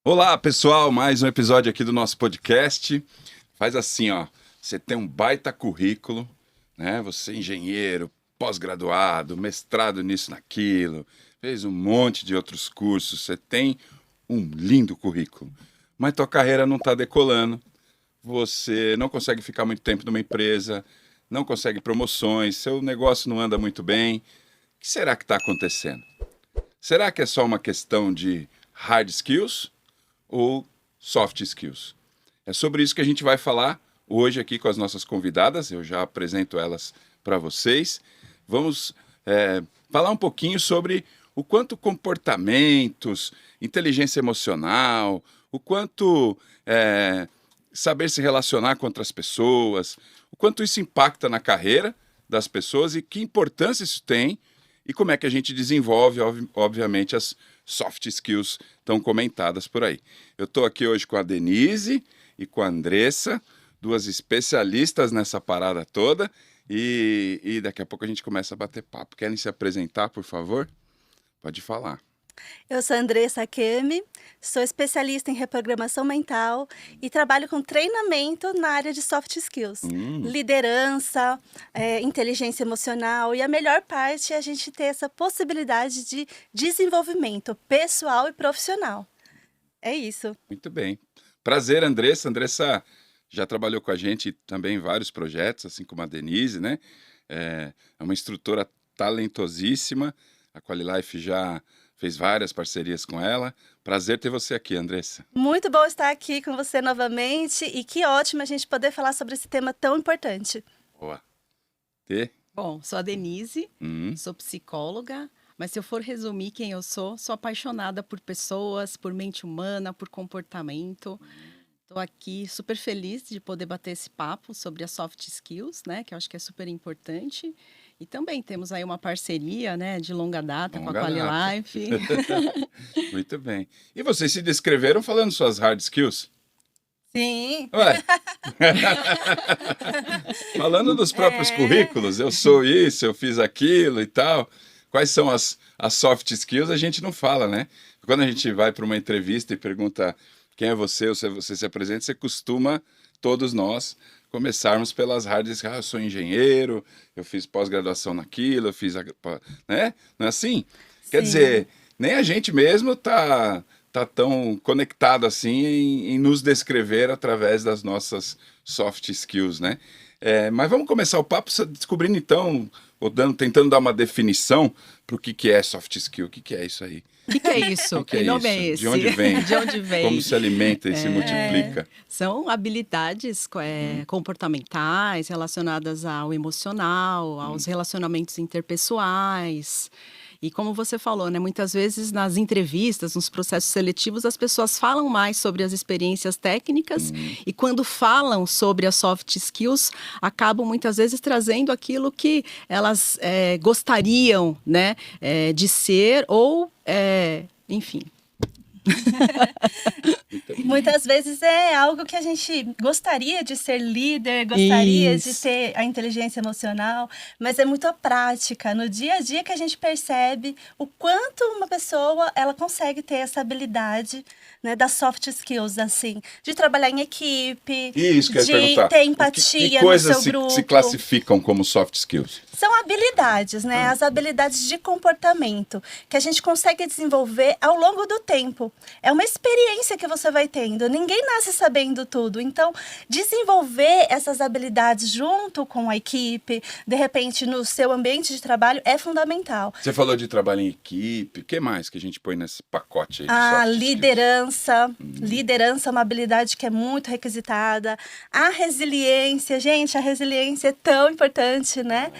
Olá, pessoal, mais um episódio aqui do nosso podcast. Faz assim, ó, você tem um baita currículo, né? Você é engenheiro, pós-graduado, mestrado nisso, naquilo, fez um monte de outros cursos, você tem um lindo currículo, mas tua carreira não está decolando, você não consegue ficar muito tempo numa empresa, não consegue promoções, seu negócio não anda muito bem. O que será que está acontecendo? Será que é só uma questão de hard skills ou soft skills? É sobre isso que a gente vai falar hoje aqui com as nossas convidadas. Eu já apresento elas para vocês. Vamos falar um pouquinho sobre o quanto comportamentos, inteligência emocional, o quanto saber se relacionar com outras pessoas, o quanto isso impacta na carreira das pessoas e que importância isso tem e como é que a gente desenvolve, obviamente, as soft skills tão comentadas por aí. Eu estou aqui hoje com a Denise e com a Andressa, duas especialistas nessa parada toda, e daqui a pouco a gente começa a bater papo. Querem se apresentar, por favor? Pode falar. Eu sou a Andressa Kemi, sou especialista em reprogramação mental e trabalho com treinamento na área de soft skills, liderança, inteligência emocional, e a melhor parte é a gente ter essa possibilidade de desenvolvimento pessoal e profissional. É isso. Muito bem. Prazer, Andressa. Andressa já trabalhou com a gente também em vários projetos, assim como a Denise, né? É uma instrutora talentosíssima. A QualiLife já fez várias parcerias com ela. Prazer ter você aqui, Andressa. Muito bom estar aqui com você novamente e que ótimo a gente poder falar sobre esse tema tão importante. Boa. T? Bom, sou a Denise, sou psicóloga, mas se eu for resumir quem eu sou apaixonada por pessoas, por mente humana, por comportamento. Estou aqui super feliz de poder bater esse papo sobre as soft skills, né, que eu acho que é super importante. E também temos aí uma parceria, né, de longa data com a QualiLife. Muito bem. E vocês se descreveram falando suas hard skills? Sim. Ué. Falando dos próprios currículos, eu sou isso, eu fiz aquilo e tal. Quais são as soft skills? A gente não fala, né? Quando a gente vai para uma entrevista e pergunta quem é você, ou se você se apresenta, você costuma, todos nós, começarmos pelas hard skills. Eu sou engenheiro, eu fiz pós-graduação naquilo, eu fiz... né? Não é assim? Sim. Quer dizer, nem a gente mesmo tá tão conectado assim em nos descrever através das nossas soft skills, né? Mas vamos começar o papo descobrindo então, ou tentando dar uma definição para o que é soft skill, o que é isso aí? O que é isso? Que nome isso? é esse? De onde vem? De onde vem? Como se alimenta e se multiplica? São habilidades comportamentais relacionadas ao emocional, aos relacionamentos interpessoais. E como você falou, né, muitas vezes nas entrevistas, nos processos seletivos, as pessoas falam mais sobre as experiências técnicas e quando falam sobre as soft skills, acabam muitas vezes trazendo aquilo que elas gostariam, né, de ser ou, enfim. Muitas vezes é algo que a gente gostaria de ser líder, gostaria Isso. de ter a inteligência emocional, mas é muito a prática, no dia a dia que a gente percebe o quanto uma pessoa ela consegue ter essa habilidade, né, das soft skills, assim, de trabalhar em equipe, Isso que eu ia de perguntar. ter empatia que no coisas seu grupo. se classificam como soft skills? São habilidades, né? As habilidades de comportamento que a gente consegue desenvolver ao longo do tempo. É uma experiência que você vai tendo. Ninguém nasce sabendo tudo. Então, desenvolver essas habilidades junto com a equipe, de repente, no seu ambiente de trabalho, é fundamental. Você falou de trabalho em equipe. O que mais que a gente põe nesse pacote aí de A soft skills? liderança. Liderança é uma habilidade que é muito requisitada. A resiliência. Gente, a resiliência é tão importante, né?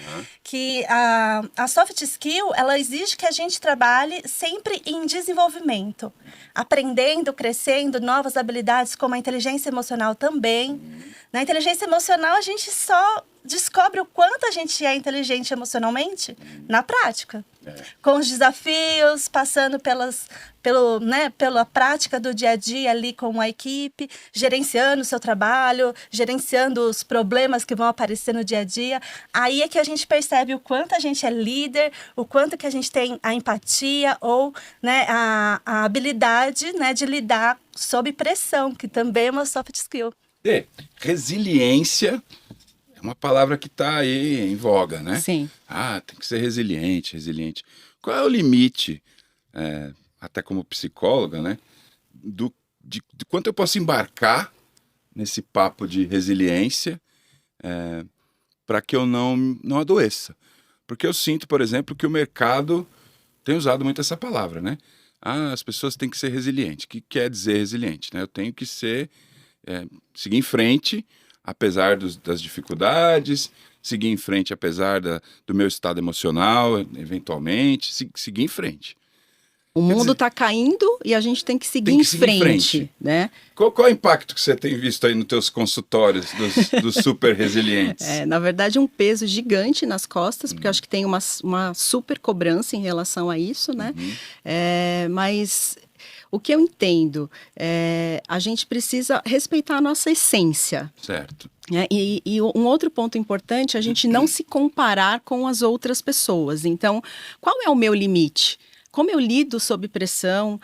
Que a soft skill, ela exige que a gente trabalhe sempre em desenvolvimento. Aprendendo, crescendo, novas habilidades como a inteligência emocional também. Na inteligência emocional, a gente só descobre o quanto a gente é inteligente emocionalmente na prática. Com os desafios, passando pela prática do dia a dia ali com a equipe, gerenciando o seu trabalho, gerenciando os problemas que vão aparecer no dia a dia. Aí é que a gente percebe o quanto a gente é líder, o quanto que a gente tem a empatia ou, né, a habilidade, né, de lidar sob pressão, que também é uma soft skill. E resiliência é uma palavra que está aí em voga, né? Sim. Tem que ser resiliente, resiliente. Qual é o limite, até como psicóloga, né? De quanto eu posso embarcar nesse papo de resiliência para que eu não adoeça? Porque eu sinto, por exemplo, que o mercado tem usado muito essa palavra, né? As pessoas têm que ser resilientes. O que quer dizer resiliente, né? Eu tenho que seguir em frente, apesar das dificuldades, seguir em frente apesar do meu estado emocional, eventualmente, seguir em frente. O mundo está caindo e a gente tem que seguir em frente, né? Qual é o impacto que você tem visto aí nos teus consultórios dos super resilientes? Na verdade, um peso gigante nas costas, porque eu acho que tem uma super cobrança em relação a isso, né? Mas o que eu entendo a gente precisa respeitar a nossa essência. Certo. E um outro ponto importante é a gente não se comparar com as outras pessoas. Então, qual é o meu limite? Como eu lido sob pressão,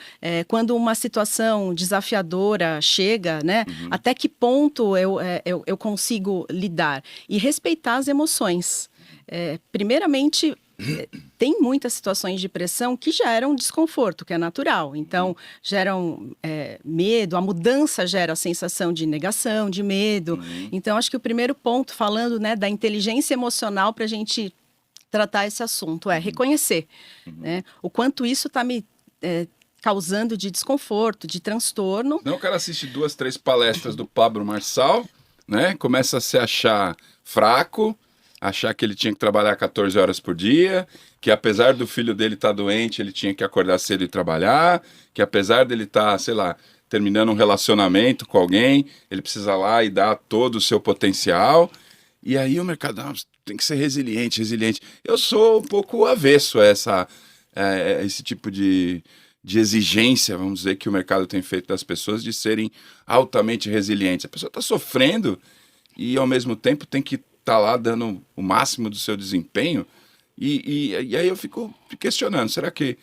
quando uma situação desafiadora chega, né? Até que ponto eu consigo lidar? E respeitar as emoções. Primeiramente, tem muitas situações de pressão que geram desconforto, que é natural. Então, geram medo, a mudança gera a sensação de negação, de medo. Então, acho que o primeiro ponto, falando, né, da inteligência emocional para a gente tratar esse assunto, reconhecer, né, o quanto isso está me causando de desconforto, de transtorno. Não, o cara assiste 2, 3 palestras do Pablo Marçal, né, começa a se achar fraco, achar que ele tinha que trabalhar 14 horas por dia, que apesar do filho dele estar doente, ele tinha que acordar cedo e trabalhar, que apesar dele estar, sei lá, terminando um relacionamento com alguém, ele precisa lá e dar todo o seu potencial. E aí o mercado tem que ser resiliente, resiliente. Eu sou um pouco avesso a esse tipo de exigência, vamos dizer, que o mercado tem feito das pessoas de serem altamente resilientes. A pessoa está sofrendo e, ao mesmo tempo, tem que estar lá dando o máximo do seu desempenho. E aí eu fico questionando, será que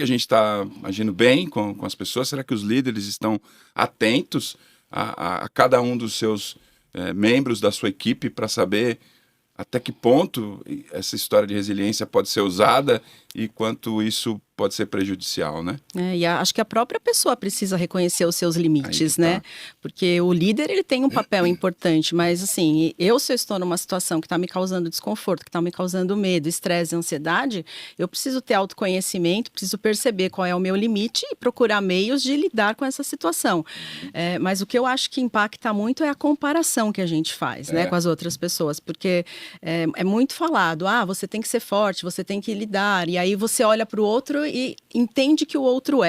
a gente está agindo bem com as pessoas? Será que os líderes estão atentos a cada um dos seus membros da sua equipe para saber até que ponto essa história de resiliência pode ser usada e quanto isso pode ser prejudicial, né? E acho que a própria pessoa precisa reconhecer os seus limites, Aí, né? Porque o líder, ele tem um papel importante, mas assim, se eu estou numa situação que está me causando desconforto, que está me causando medo, estresse, ansiedade, eu preciso ter autoconhecimento, preciso perceber qual é o meu limite e procurar meios de lidar com essa situação. Mas o que eu acho que impacta muito é a comparação que a gente faz, né, com as outras pessoas, porque é muito falado, você tem que ser forte, você tem que lidar, e aí você olha para o outro e entende que o outro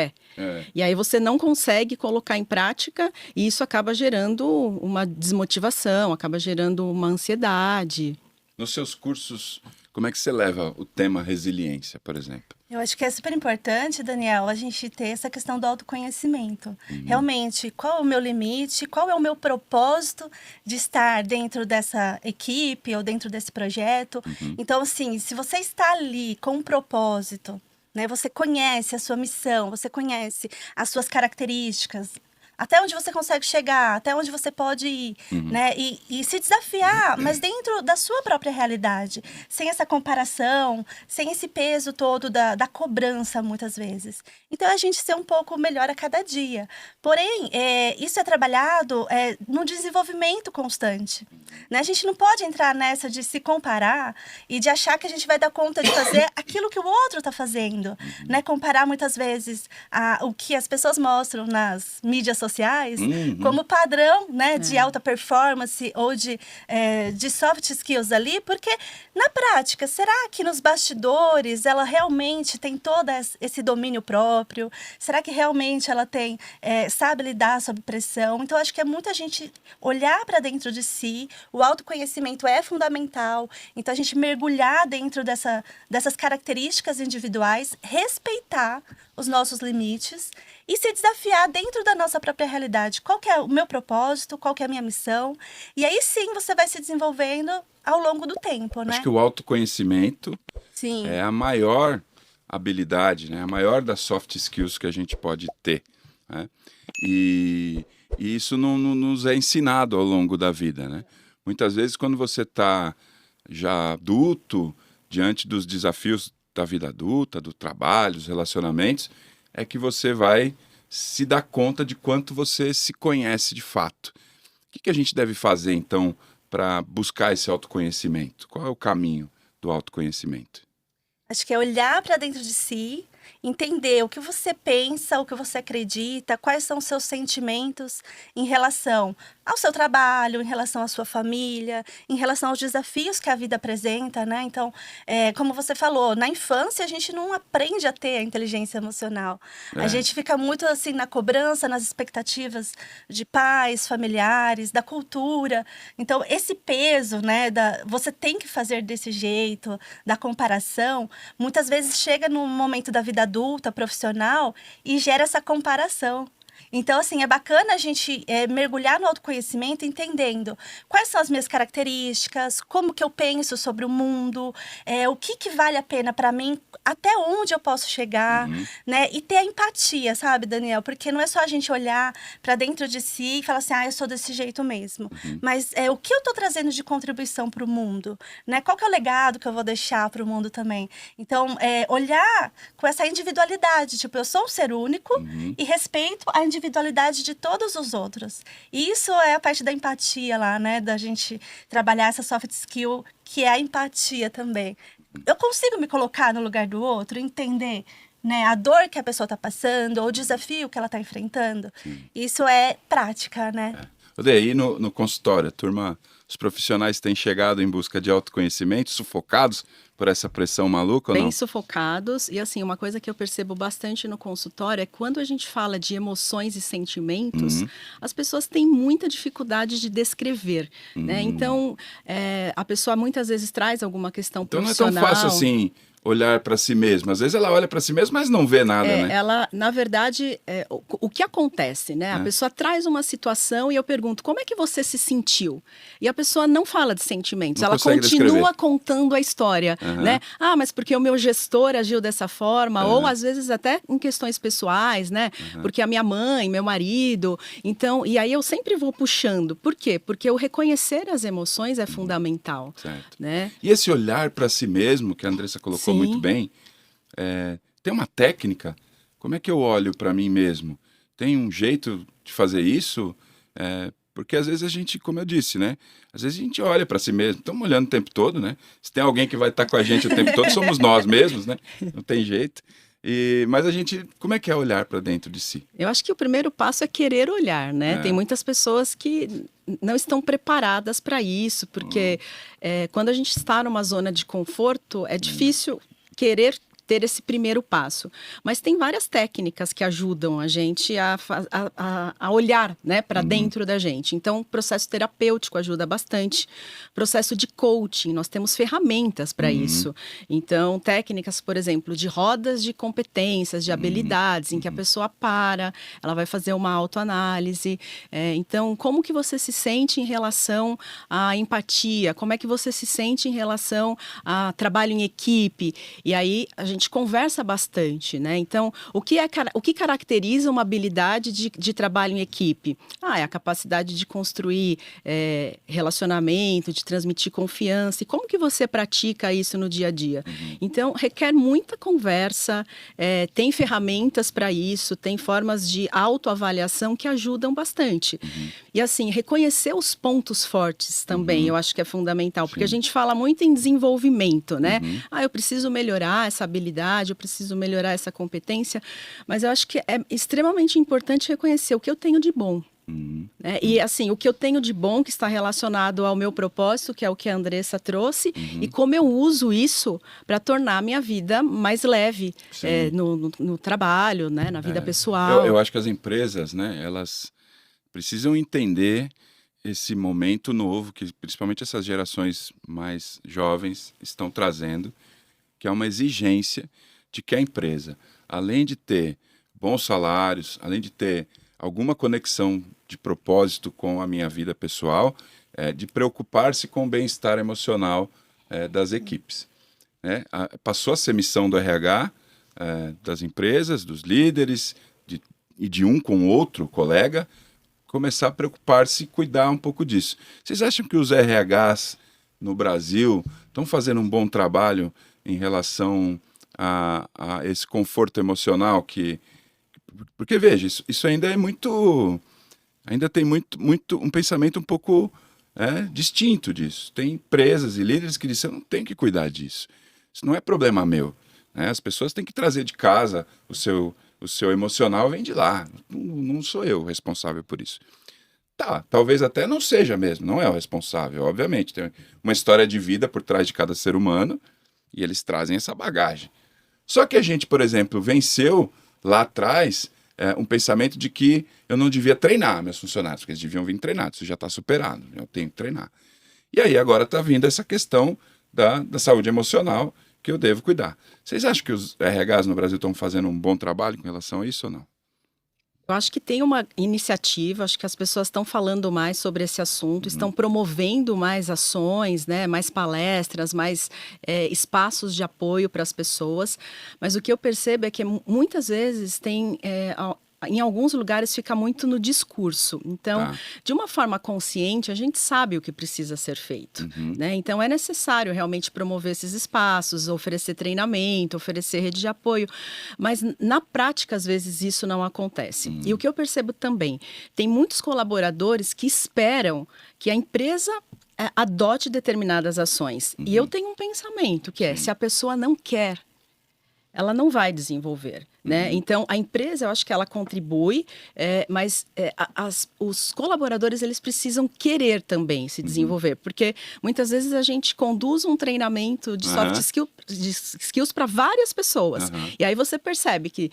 e aí você não consegue colocar em prática e isso acaba gerando uma desmotivação, acaba gerando uma ansiedade. Nos seus cursos, como é que você leva o tema resiliência, por exemplo? Eu acho que é super importante, Daniel, a gente ter essa questão do autoconhecimento. Realmente, qual é o meu limite, qual é o meu propósito de estar dentro dessa equipe ou dentro desse projeto. Então, assim, se você está ali com um propósito, né, você conhece a sua missão, você conhece as suas características, até onde você consegue chegar, até onde você pode ir, né? E se desafiar, mas dentro da sua própria realidade, sem essa comparação, sem esse peso todo da cobrança, muitas vezes. Então, a gente ser um pouco melhor a cada dia. Porém, isso é trabalhado no desenvolvimento constante, né? A gente não pode entrar nessa de se comparar e de achar que a gente vai dar conta de fazer aquilo que o outro está fazendo, né? Comparar, muitas vezes, o que as pessoas mostram nas mídias sociais como padrão, né, de alta performance ou de soft skills ali, porque na prática, será que nos bastidores ela realmente tem todo esse domínio próprio? Será que realmente ela sabe lidar sob pressão? Então, acho que é muita gente olhar para dentro de si, o autoconhecimento é fundamental, então a gente mergulhar dentro dessas características individuais, respeitar os nossos limites e se desafiar dentro da nossa própria realidade. Qual que é o meu propósito? Qual que é a minha missão? E aí sim você vai se desenvolvendo ao longo do tempo, né? Acho que o autoconhecimento Sim. é a maior habilidade, né? A maior das soft skills que a gente pode ter. né? E isso não nos é ensinado ao longo da vida, né? Muitas vezes, quando você está já adulto, diante dos desafios da vida adulta, do trabalho, dos relacionamentos, é que você vai se dar conta de quanto você se conhece de fato. O que a gente deve fazer, então, para buscar esse autoconhecimento? Qual é o caminho do autoconhecimento? Acho que é olhar para dentro de si, entender o que você pensa, o que você acredita, quais são os seus sentimentos em relação ao seu trabalho, em relação à sua família, em relação aos desafios que a vida apresenta, né? Então, como você falou, na infância a gente não aprende a ter a inteligência emocional. A gente fica muito assim na cobrança, nas expectativas de pais, familiares, da cultura. Então, esse peso, né, você tem que fazer desse jeito, da comparação, muitas vezes chega no momento da vida adulta, profissional, e gera essa comparação. Então, assim, é bacana a gente mergulhar no autoconhecimento entendendo quais são as minhas características, como que eu penso sobre o mundo, o que vale a pena para mim, até onde eu posso chegar, né? E ter a empatia, sabe, Daniel? Porque não é só a gente olhar para dentro de si e falar assim, eu sou desse jeito mesmo. Mas o que eu tô trazendo de contribuição para o mundo, né? Qual que é o legado que eu vou deixar para o mundo também? Então, olhar com essa individualidade, tipo, eu sou um ser único e respeito a individualidade de todos os outros. E isso é a parte da empatia lá, né? Da gente trabalhar essa soft skill, que é a empatia também. Eu consigo me colocar no lugar do outro, entender, né, a dor que a pessoa está passando, ou o desafio que ela está enfrentando. Isso é prática, né? E aí no consultório, a turma, os profissionais têm chegado em busca de autoconhecimento, sufocados por essa pressão maluca ou não? Bem sufocados. E assim, uma coisa que eu percebo bastante no consultório é quando a gente fala de emoções e sentimentos, as pessoas têm muita dificuldade de descrever, né? Então, a pessoa muitas vezes traz alguma questão profissional. Então não é tão fácil assim olhar para si mesma. Às vezes ela olha para si mesma, mas não vê nada, né? Ela, na verdade, o que acontece, né? A pessoa traz uma situação e eu pergunto, como é que você se sentiu? E a pessoa não fala de sentimentos, ela continua contando a história, né? Mas porque o meu gestor agiu dessa forma, ou às vezes até em questões pessoais, né? Porque a minha mãe, meu marido, então, e aí eu sempre vou puxando. Por quê? Porque o reconhecer as emoções é fundamental, né? E esse olhar para si mesmo, que a Andressa colocou muito bem, tem uma técnica. Como é que eu olho para mim mesmo? Tem um jeito de fazer isso? Porque às vezes a gente, como eu disse, né? Às vezes a gente olha para si mesmo, estamos olhando o tempo todo, né? Se tem alguém que vai estar com a gente o tempo todo, somos nós mesmos, né? Não tem jeito. Mas a gente, como é que é olhar para dentro de si? Eu acho que o primeiro passo é querer olhar, né? Tem muitas pessoas que não estão preparadas para isso, porque quando a gente está numa zona de conforto, é difícil querer ter esse primeiro passo. Mas tem várias técnicas que ajudam a gente a olhar, né, para dentro da gente. Então, o processo terapêutico ajuda bastante. Processo de coaching, nós temos ferramentas para isso. Então, técnicas, por exemplo, de rodas de competências, de habilidades, em que a pessoa ela vai fazer uma autoanálise. Então, como que você se sente em relação à empatia? Como é que você se sente em relação a trabalho em equipe? E aí, a gente conversa bastante, né? Então, o que caracteriza uma habilidade de trabalho em equipe? É a capacidade de construir relacionamento, de transmitir confiança. E como que você pratica isso no dia a dia? Então, requer muita conversa, tem ferramentas para isso, tem formas de autoavaliação que ajudam bastante. E assim, reconhecer os pontos fortes também, eu acho que é fundamental, porque a gente fala muito em desenvolvimento, né? Eu preciso melhorar essa habilidade, eu preciso melhorar essa competência, mas eu acho que é extremamente importante reconhecer o que eu tenho de bom. Né? E assim, o que eu tenho de bom que está relacionado ao meu propósito, que é o que a Andressa trouxe, e como eu uso isso para tornar a minha vida mais leve no trabalho, né? Na vida pessoal. Eu acho que as empresas, né, elas precisam entender esse momento novo que principalmente essas gerações mais jovens estão trazendo, que é uma exigência de que a empresa, além de ter bons salários, além de ter alguma conexão de propósito com a minha vida pessoal, de preocupar-se com o bem-estar emocional das equipes. Passou a ser missão do RH, das empresas, dos líderes, e de um com o outro colega, começar a preocupar-se e cuidar um pouco disso. Vocês acham que os RHs no Brasil estão fazendo um bom trabalho em relação a esse conforto emocional porque, veja, isso ainda é muito... Ainda tem muito um pensamento um pouco distinto disso. Tem empresas e líderes que dizem, eu não tenho que cuidar disso. Isso não é problema meu. Né? As pessoas têm que trazer de casa o seu emocional, vem de lá. Não sou eu o responsável por isso. Tá, talvez até não seja mesmo, não é o responsável, obviamente. Tem uma história de vida por trás de cada ser humano e eles trazem essa bagagem. Só que a gente, por exemplo, venceu lá atrás um pensamento de que eu não devia treinar meus funcionários, porque eles deviam vir treinados, isso já está superado, eu tenho que treinar. E aí agora está vindo essa questão da saúde emocional que eu devo cuidar. Vocês acham que os RHs no Brasil estão fazendo um bom trabalho com relação a isso ou não? Eu acho que tem uma iniciativa, acho que as pessoas estão falando mais sobre esse assunto, estão promovendo mais ações, né, mais palestras, mais espaços de apoio para as pessoas. Mas o que eu percebo é que muitas vezes tem... em alguns lugares fica muito no discurso. Então, de uma forma consciente, a gente sabe o que precisa ser feito. Né? Então, é necessário realmente promover esses espaços, oferecer treinamento, oferecer rede de apoio. Mas, na prática, às vezes, isso não acontece. E o que eu percebo também, tem muitos colaboradores que esperam que a empresa adote determinadas ações. E eu tenho um pensamento que se a pessoa não quer, ela não vai desenvolver, né? Então, a empresa, eu acho que ela contribui, mas os colaboradores, eles precisam querer também se desenvolver, porque muitas vezes a gente conduz um treinamento de soft skills para várias pessoas, e aí você percebe que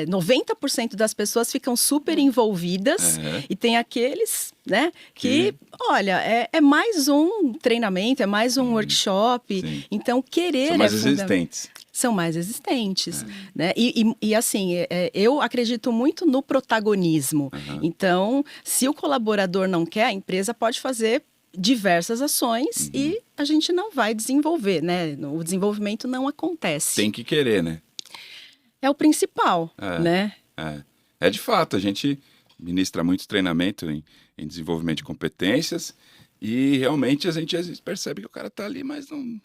90% das pessoas ficam super envolvidas, e tem aqueles, né, que olha, é mais um treinamento, é mais um workshop, então querer são mais resistentes. São mais existentes, né? E assim, eu acredito muito no protagonismo. Então, se o colaborador não quer, a empresa pode fazer diversas ações e a gente não vai desenvolver, né? O desenvolvimento não acontece. Tem que querer, né? É o principal, né? É de fato, a gente ministra muito treinamento em desenvolvimento de competências e realmente a gente às vezes percebe que o cara está ali, mas não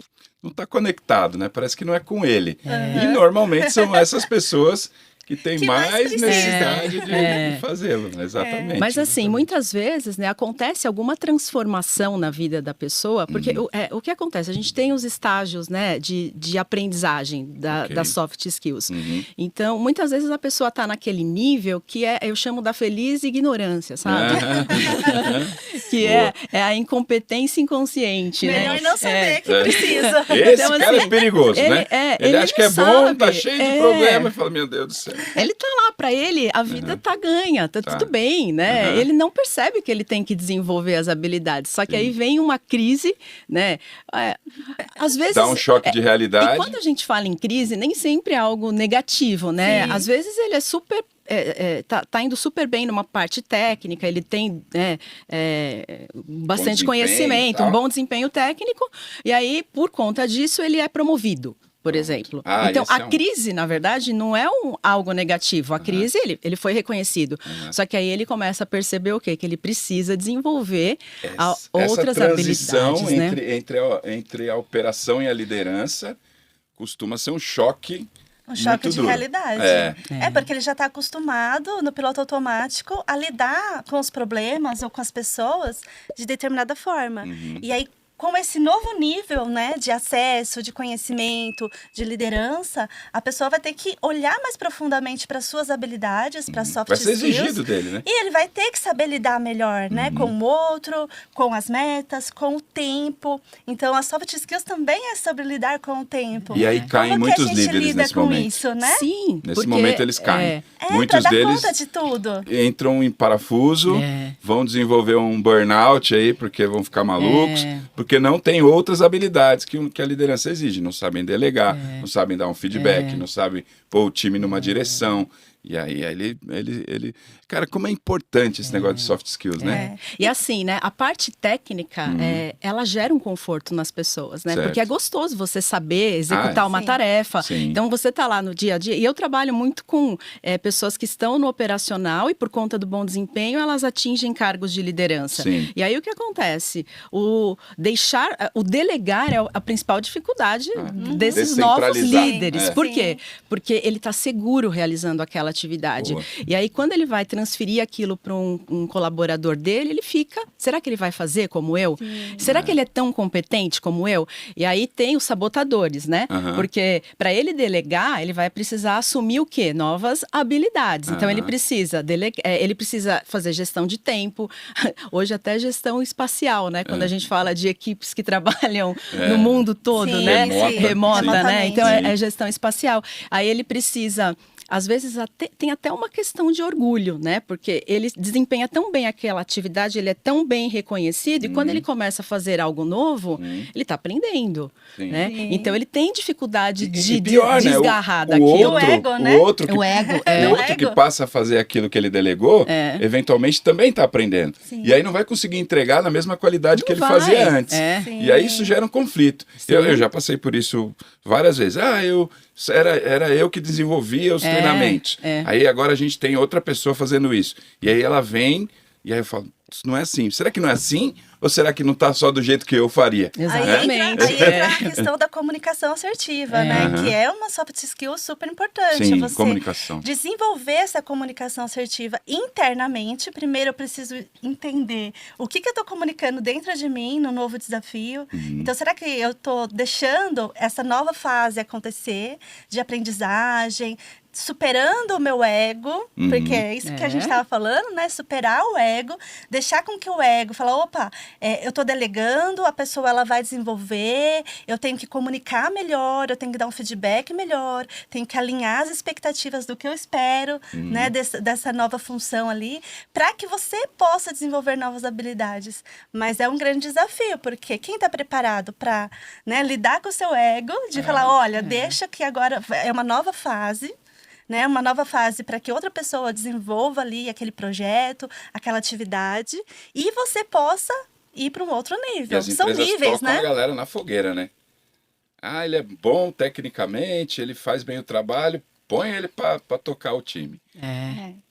está conectado, né? Parece que não é com ele. E normalmente são essas pessoas que têm mais necessidade de fazê-lo, exatamente. Mas assim, muitas vezes, né, acontece alguma transformação na vida da pessoa, porque o que acontece? A gente tem os estágios, né, de aprendizagem das soft skills. Então, muitas vezes a pessoa está naquele nível que eu chamo da feliz ignorância, sabe? Que é a incompetência inconsciente, Melhor né? não saber que precisa. Esse Então, cara assim, é perigoso, né? Ele acha que é bom, tá cheio de problema e fala, meu Deus do céu. Ele tá lá, para ele, a vida tá ganha, tá tudo bem, né? Ele não percebe que ele tem que desenvolver as habilidades. Só que aí vem uma crise, né? Às vezes... Dá um choque de realidade. E quando a gente fala em crise, nem sempre é algo negativo, né? Às vezes ele é super... tá indo super bem numa parte técnica, ele tem bastante conhecimento, um bom desempenho técnico, e aí, por conta disso, ele é promovido. Por exemplo. Então, a crise, na verdade, não é algo negativo. A crise, ele foi reconhecido. Só que aí ele começa a perceber o quê? Que ele precisa desenvolver outras habilidades. Essa transição entre a operação e a liderança costuma ser um choque. Um choque de realidade. Porque ele já está acostumado, no piloto automático, a lidar com os problemas ou com as pessoas de determinada forma. E aí, com esse novo nível, né, de acesso, de conhecimento, de liderança, a pessoa vai ter que olhar mais profundamente para suas habilidades, para soft skills. Vai ser exigido dele, né? E ele vai ter que saber lidar melhor, né, com o outro, com as metas, com o tempo. Então, as soft skills também é sobre lidar com o tempo. E aí caem muitos líderes nesse momento. Como que a gente lida com isso, né? Sim. Nesse momento eles caem. pra Muitos dar deles conta de tudo. entram em parafuso, vão desenvolver um burnout aí, porque vão ficar malucos, porque não tem outras habilidades que a liderança exige. Não sabem delegar, não sabem dar um feedback, não sabem pôr o time numa direção. E aí ele... Cara, como é importante esse negócio de soft skills, né? E assim, né, a parte técnica, ela gera um conforto nas pessoas, né? Certo. Porque é gostoso você saber executar uma sim. tarefa. Sim. Então, você tá lá no dia a dia. E eu trabalho muito com pessoas que estão no operacional e, por conta do bom desempenho, elas atingem cargos de liderança. Sim. E aí, o que acontece? O delegar é a principal dificuldade desses novos Descentralizar. líderes. É. Por Sim. quê? Porque ele está seguro realizando aquela atividade. Boa. E aí, quando ele vai transferir aquilo para um colaborador dele, ele fica, será que ele vai fazer como eu? Será que ele é tão competente como eu? E aí tem os sabotadores, né? Aham. Porque para ele delegar, ele vai precisar assumir o quê? Novas habilidades. Então, ele Aham. precisa ele precisa fazer gestão de tempo, hoje até gestão espacial, né? Quando a gente fala de equipes que trabalham no mundo todo, Sim, né? Remota. Remota, né? Remotamente. Então, Sim. é gestão espacial. Aí ele precisa... Às vezes tem até uma questão de orgulho, né? Porque ele desempenha tão bem aquela atividade, ele é tão bem reconhecido, e quando ele começa a fazer algo novo, ele está aprendendo, Sim. né? Sim. Então ele tem dificuldade de E pior, né? desgarrar O daquilo. outro, O ego, né? o outro que, O ego, o outro que ego. passa a fazer aquilo que ele delegou, eventualmente também está aprendendo. Sim. E aí não vai conseguir entregar na mesma qualidade que ele vai. fazia antes. É. Sim. E aí isso gera um conflito. Eu já passei por isso várias vezes. Era eu que desenvolvia os treinamentos. Aí agora a gente tem outra pessoa fazendo isso. E aí ela vem, e aí eu falo, isso não é assim. Será que não é assim? Ou será que não está só do jeito que eu faria? Exatamente. Aí entra a questão da comunicação assertiva, né? Aham. Que é uma soft skill super importante. Sim, você comunicação. desenvolver essa comunicação assertiva internamente. Primeiro eu preciso entender o que eu estou comunicando dentro de mim no novo desafio. Então, será que eu estou deixando essa nova fase acontecer de aprendizagem, superando o meu ego, porque é isso que a gente estava falando, né? Superar o ego, deixar com que o ego fala, opa, eu estou delegando, a pessoa ela vai desenvolver, eu tenho que comunicar melhor, eu tenho que dar um feedback melhor, tenho que alinhar as expectativas do que eu espero, né? Dessa nova função ali, para que você possa desenvolver novas habilidades. Mas é um grande desafio, porque quem está preparado para, né, lidar com o seu ego, de falar, olha, deixa que agora é uma nova fase, né, uma nova fase para que outra pessoa desenvolva ali aquele projeto, aquela atividade, e você possa ir para um outro E nível. as São empresas níveis, tocam a né? galera na fogueira, né? Ele é bom tecnicamente, ele faz bem o trabalho, põe ele para tocar o time.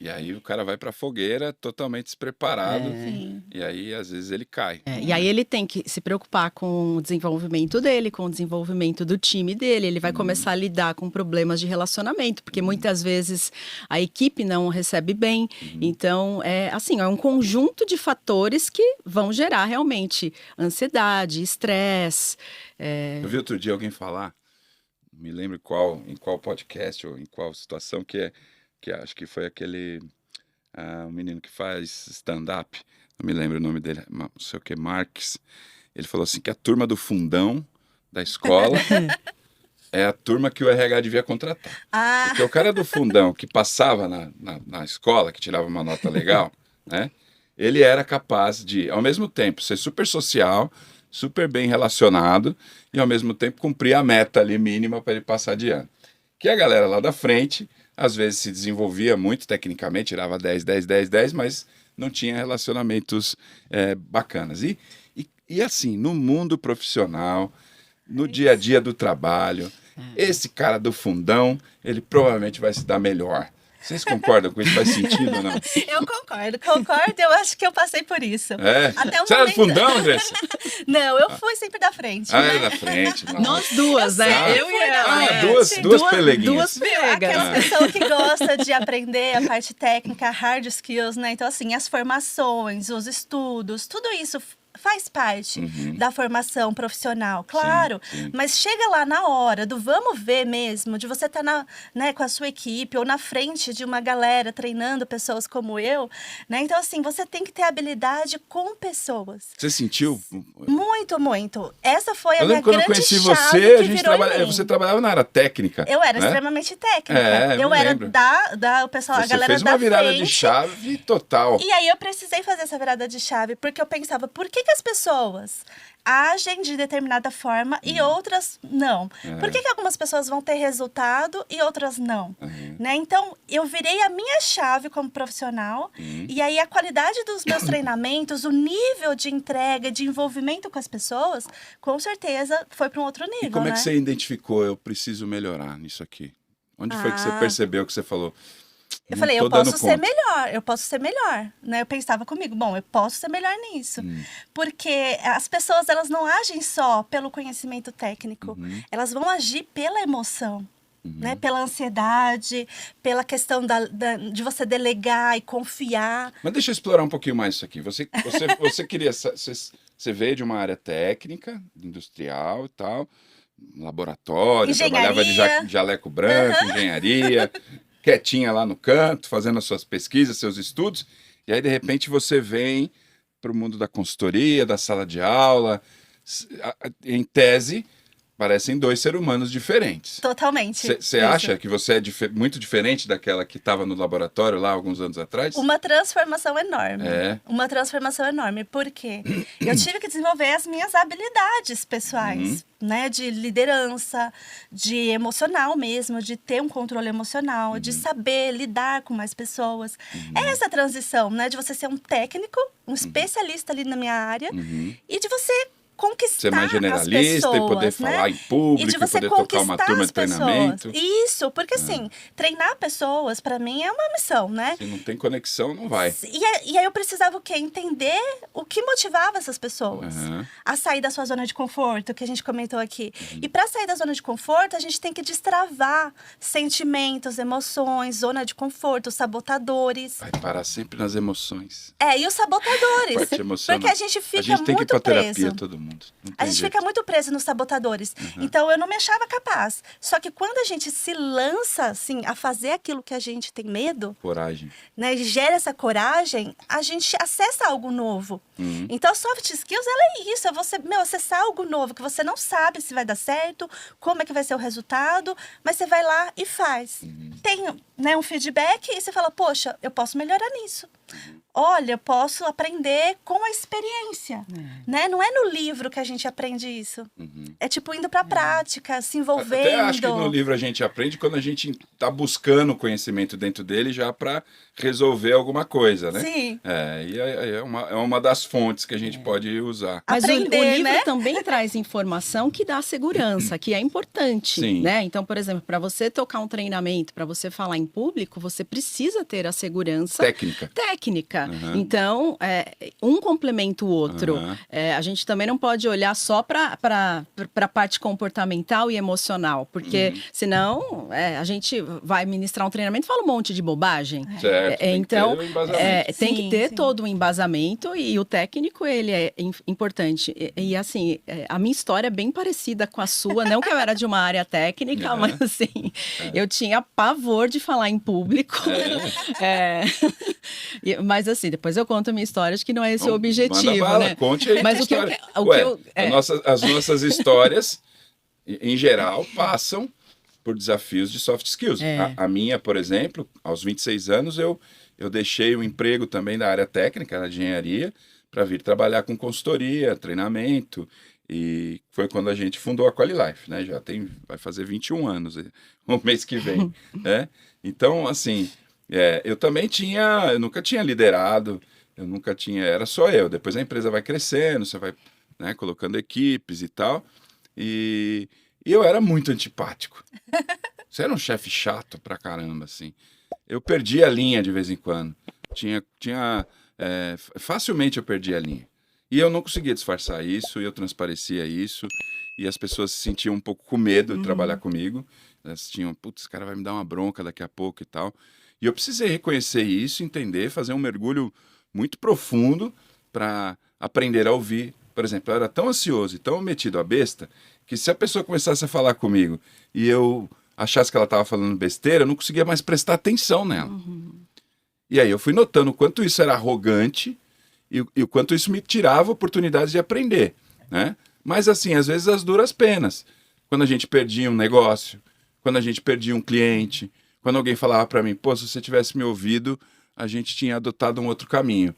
E aí o cara vai para a fogueira totalmente despreparado. Sim. E aí, às vezes, ele cai. E aí ele tem que se preocupar com o desenvolvimento dele, com o desenvolvimento do time dele. Ele vai começar a lidar com problemas de relacionamento, porque muitas vezes a equipe não recebe bem. Então, é um conjunto de fatores que vão gerar realmente ansiedade, estresse. Eu vi outro dia alguém falar, não me lembro em qual podcast ou em qual situação, que acho que foi aquele um menino que faz stand-up, não me lembro o nome dele, não sei o que, Marques. Ele falou assim que a turma do fundão da escola é a turma que o RH devia contratar. Porque o cara do fundão que passava na escola, que tirava uma nota legal, né? Ele era capaz de, ao mesmo tempo, ser super social, super bem relacionado e, ao mesmo tempo, cumprir a meta ali mínima para ele passar de ano. Que a galera lá da frente, às vezes, se desenvolvia muito tecnicamente, tirava 10, 10, 10, 10, mas não tinha relacionamentos bacanas. E assim, no mundo profissional, no dia a dia do trabalho, esse cara do fundão, ele provavelmente vai se dar melhor. Vocês concordam com isso? Faz sentido ou não? Eu concordo. Eu acho que eu passei por isso. Até o Você era do fundão, Andressa? Não, eu fui sempre da frente. Era né? da frente. Nossa. Nós duas, né? Eu e ela. Duas peleguinhas. Duas pelegas. Aquela pessoa que gosta de aprender a parte técnica, hard skills, né? Então, assim, as formações, os estudos, tudo isso faz parte da formação profissional, claro. Sim. Mas chega lá na hora do vamos ver mesmo, de você estar né, com a sua equipe ou na frente de uma galera treinando pessoas como eu, né? Então, assim, você tem que ter habilidade com pessoas. Você sentiu? Muito, muito. Essa foi a Eu minha lembro quando eu grande conheci chave você, que virou em mim. você trabalhava na área técnica. Eu era né? extremamente técnica. eu eu era lembro. o pessoal, a Você galera fez uma da virada frente. de chave total. E aí eu precisei fazer essa virada de chave, porque eu pensava, por que que as pessoas agem de determinada forma e outras não? Por que algumas pessoas vão ter resultado e outras não? Né? Então, eu virei a minha chave como profissional e aí a qualidade dos meus treinamentos, o nível de entrega, de envolvimento com as pessoas, com certeza foi para um outro nível, E como né? é que você identificou, eu preciso melhorar nisso aqui? Onde foi que você Ah. percebeu que você falou? Eu "Não falei, tô eu dando posso ser conta"? melhor, eu posso ser melhor, né? Eu pensava comigo, bom, eu posso ser melhor nisso. Porque as pessoas, elas não agem só pelo conhecimento técnico, elas vão agir pela emoção, né? Pela ansiedade, pela questão de você delegar e confiar. Mas deixa eu explorar um pouquinho mais isso aqui. Você queria. Você veio de uma área técnica, industrial e tal, laboratório, trabalhava de Engenharia. jaleco branco, engenharia, quietinha lá no canto, fazendo as suas pesquisas, seus estudos, e aí de repente você vem para o mundo da consultoria, da sala de aula. Em tese, parecem dois seres humanos diferentes. Totalmente. Você Isso. acha que você é muito diferente daquela que estava no laboratório lá alguns anos atrás? Uma transformação enorme. É. Uma transformação enorme. Por quê? Eu tive que desenvolver as minhas habilidades pessoais, né? De liderança, de emocional mesmo, de ter um controle emocional, de saber lidar com mais pessoas. É essa transição, né? De você ser um técnico, um especialista ali na minha área, e de você conquistar Ser mais as generalista pessoas, e poder né? falar em público, E de e você poder tocar uma conquistar turma as de treinamento. pessoas. Isso, porque assim, treinar pessoas, para mim, é uma missão, né? Se não tem conexão, não vai. E aí eu precisava o quê? Entender o que motivava essas pessoas a sair da sua zona de conforto, que a gente comentou aqui. E para sair da zona de conforto, a gente tem que destravar sentimentos, emoções, zona de conforto, sabotadores. Vai parar sempre nas emoções. E os sabotadores. Parte emocional. Porque a gente fica A gente tem que ir muito pra terapia, preso. todo mundo. Não A tem gente jeito. fica muito preso nos sabotadores. Então, eu não me achava capaz. Só que quando a gente se lança, assim, a fazer aquilo que a gente tem medo, Coragem. né, e gera essa coragem, a gente acessa algo novo. Então, soft skills, ela é isso. É você, acessar algo novo, que você não sabe se vai dar certo, como é que vai ser o resultado, mas você vai lá e faz. Tem, né, um feedback e você fala, poxa, eu posso melhorar nisso. Olha, eu posso aprender com a experiência, né? Não é no livro que a gente aprende isso. É tipo indo pra prática, se envolvendo. Até acho que no livro a gente aprende quando a gente tá buscando conhecimento dentro dele já para resolver alguma coisa, né? Sim. E é uma das fontes que a gente pode usar. Mas Aprender, o livro né? também traz informação que dá segurança, que é importante, Sim. né? Então, por exemplo, para você tocar um treinamento, para você falar em público, você precisa ter a segurança técnica. Então, um complementa o outro. A gente também não pode olhar só para a parte comportamental e emocional, porque senão a gente vai ministrar um treinamento e fala um monte de bobagem. Certo, tem que Então, ter o embasamento. tem que ter Sim. todo um embasamento e o técnico, ele é importante. E assim, a minha história é bem parecida com a sua, não que eu era de uma área técnica, mas assim, eu tinha pavor de falar em público. Mas assim, depois eu conto a minha história, acho que não é esse o objetivo, Manda bala, né? conte aí. Mas As nossas histórias, em geral, passam por desafios de soft skills. A minha, por exemplo, aos 26 anos, eu deixei o emprego também da área técnica, da engenharia, para vir trabalhar com consultoria, treinamento. E foi quando a gente fundou a QualiLife, né? Vai fazer 21 anos o mês que vem, né? Então, assim, eu nunca tinha liderado, era só eu. Depois a empresa vai crescendo, você vai, né, colocando equipes e tal. E eu era muito antipático. Você era um chefe chato pra caramba, assim. Eu perdi a linha de vez em quando. Facilmente eu perdi a linha. E eu não conseguia disfarçar isso, e eu transparecia isso, e as pessoas se sentiam um pouco com medo de trabalhar comigo. Elas tinham, putz, esse cara vai me dar uma bronca daqui a pouco e tal. E eu precisei reconhecer isso, entender, fazer um mergulho muito profundo para aprender a ouvir. Por exemplo, eu era tão ansioso e tão metido a besta, que se a pessoa começasse a falar comigo e eu achasse que ela estava falando besteira, eu não conseguia mais prestar atenção nela. E aí eu fui notando o quanto isso era arrogante e o quanto isso me tirava oportunidades de aprender, né? Mas assim, às vezes as duras penas. Quando a gente perdia um negócio, quando a gente perdia um cliente, quando alguém falava para mim, pô, se você tivesse me ouvido, a gente tinha adotado um outro caminho.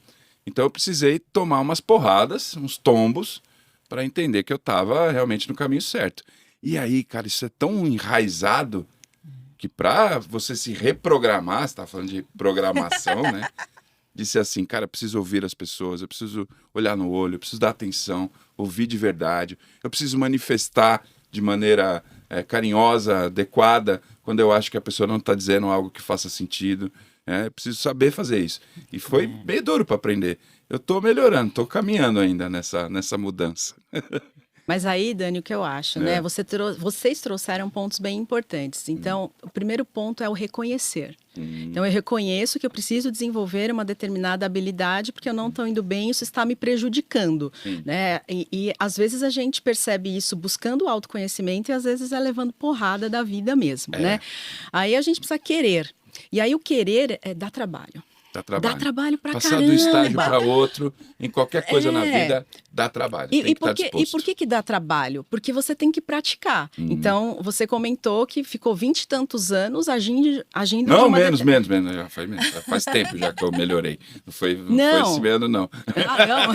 Então eu precisei tomar umas porradas, uns tombos, para entender que eu estava realmente no caminho certo. E aí, cara, isso é tão enraizado que para você se reprogramar, você tá falando de programação, né? Disse assim, cara, eu preciso ouvir as pessoas, eu preciso olhar no olho, eu preciso dar atenção, ouvir de verdade, eu preciso manifestar de maneira carinhosa, adequada, quando eu acho que a pessoa não está dizendo algo que faça sentido. Eu preciso saber fazer isso. E foi bem duro para aprender. Eu estou melhorando, estou caminhando ainda nessa mudança. Mas aí, Dani, o que eu acho, né? Vocês trouxeram pontos bem importantes. Então, o primeiro ponto é o reconhecer. Então, eu reconheço que eu preciso desenvolver uma determinada habilidade porque eu não estou indo bem, isso está me prejudicando, né? E às vezes a gente percebe isso buscando o autoconhecimento e às vezes é levando porrada da vida mesmo, né? Aí a gente precisa querer. E aí o querer dá trabalho. Dá trabalho pra Passar caramba. do estágio para outro, em qualquer coisa na vida, dá trabalho. E por que dá trabalho? Porque você tem que praticar. Então, você comentou que ficou 20 e tantos anos agindo Não, menos. Já faz tempo já que eu melhorei. Não foi esse ano, não. Ah, não?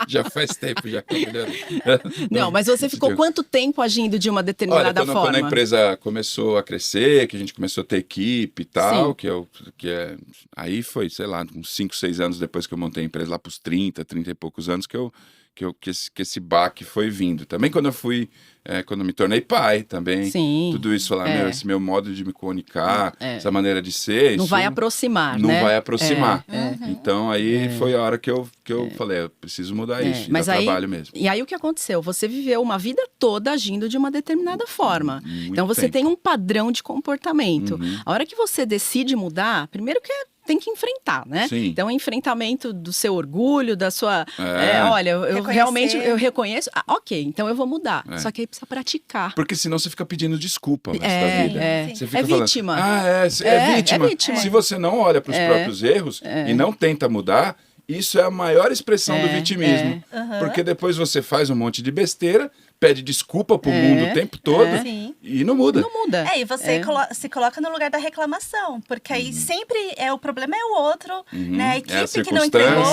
Já faz tempo já que eu melhorei. Não, mas você ficou quanto tempo agindo de uma determinada forma? Quando a empresa começou a crescer, que a gente começou a ter equipe e tal, aí foi, sei lá, uns 5, 6 anos depois que eu montei a empresa, lá para os 30 e poucos anos, que esse baque foi vindo. Também quando eu me tornei pai também, tudo isso, esse meu modo de me comunicar, essa maneira de ser... Não vai aproximar, Não né? vai aproximar. Então aí foi a hora que eu falei, eu preciso mudar isso, mas dá trabalho mesmo. E aí o que aconteceu? Você viveu uma vida toda agindo de uma determinada forma. Então você tem um padrão de comportamento. A hora que você decide mudar, primeiro que tem que enfrentar, né? Sim. Então, é enfrentamento do seu orgulho, da sua... olha, eu realmente reconheço... ok, então eu vou mudar. Só que aí precisa praticar. Porque senão você fica pedindo desculpa o resto da vida. Você fica falando, vítima. vítima. É vítima. Se você não olha para os próprios erros e não tenta mudar, isso é a maior expressão do vitimismo. Porque depois você faz um monte de besteira, pede desculpa pro mundo o tempo todo e não muda. Não muda. E você se coloca no lugar da reclamação, porque aí sempre o problema é o outro, né? A equipe que não entregou,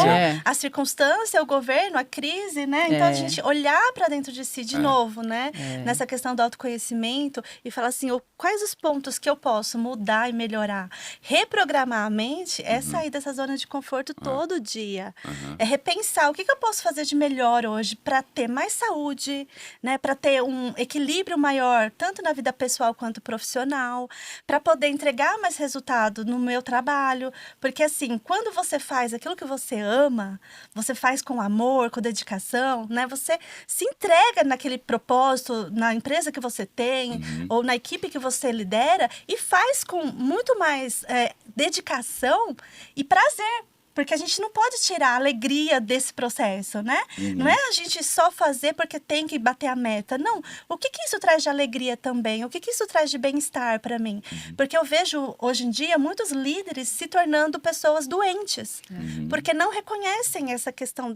a circunstância, o governo, a crise, né? Então a gente olhar para dentro de si de novo, né? Nessa questão do autoconhecimento e falar assim, quais os pontos que eu posso mudar e melhorar? Reprogramar a mente é sair dessa zona de conforto todo dia. É repensar o que eu posso fazer de melhor hoje para ter mais saúde, né, para ter um equilíbrio maior, tanto na vida pessoal quanto profissional, para poder entregar mais resultado no meu trabalho. Porque, assim, quando você faz aquilo que você ama, você faz com amor, com dedicação, né, você se entrega naquele propósito, na empresa que você tem, ou na equipe que você lidera, e faz com muito mais dedicação e prazer. Porque a gente não pode tirar a alegria desse processo, né? Não é a gente só fazer porque tem que bater a meta. Não. O que isso traz de alegria também? O que isso traz de bem-estar para mim? Porque eu vejo, hoje em dia, muitos líderes se tornando pessoas doentes. Porque não reconhecem essa questão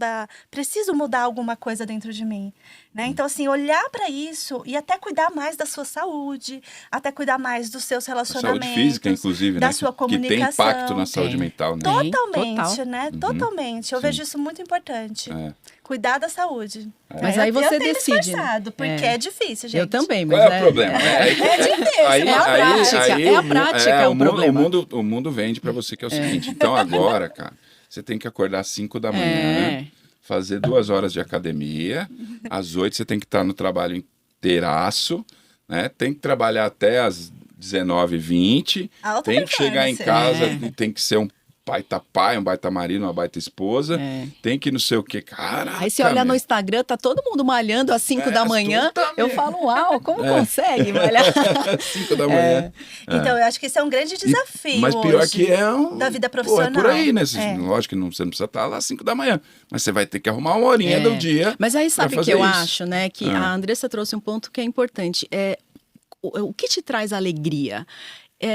preciso mudar alguma coisa dentro de mim. Né? Então, assim, olhar para isso e até cuidar mais da sua saúde, até cuidar mais dos seus relacionamentos. Saúde física, inclusive, da né? sua Que comunicação. tem impacto na saúde mental, né? Totalmente. Né? Totalmente. Eu vejo isso muito importante. Cuidar da saúde. Mas aí você eu tenho decide. Me esforçado, porque é difícil, gente. Eu também, mas qual é o problema? É difícil. É a prática o problema. O mundo vende pra você que é o seguinte. Então agora, cara, você tem que acordar às 5 da manhã, fazer 2 horas de academia, às 8 você tem que estar no trabalho inteiraço, né? Tem que trabalhar até às 19h20, tem que chegar em casa, tem que ser um baita pai, um baita marido, uma baita esposa, tem que não sei o que, cara. Aí você olha no Instagram, tá todo mundo malhando às 5 da manhã, eu falo, uau, como consegue malhar? 5 da manhã. Então, eu acho que isso é um grande desafio mas pior hoje, que da vida profissional. É por aí, né? Lógico que você não precisa estar lá às 5 da manhã, mas você vai ter que arrumar uma horinha do dia. Mas aí sabe o que eu acho, né? Que a Andressa trouxe um ponto que é importante. O que te traz alegria?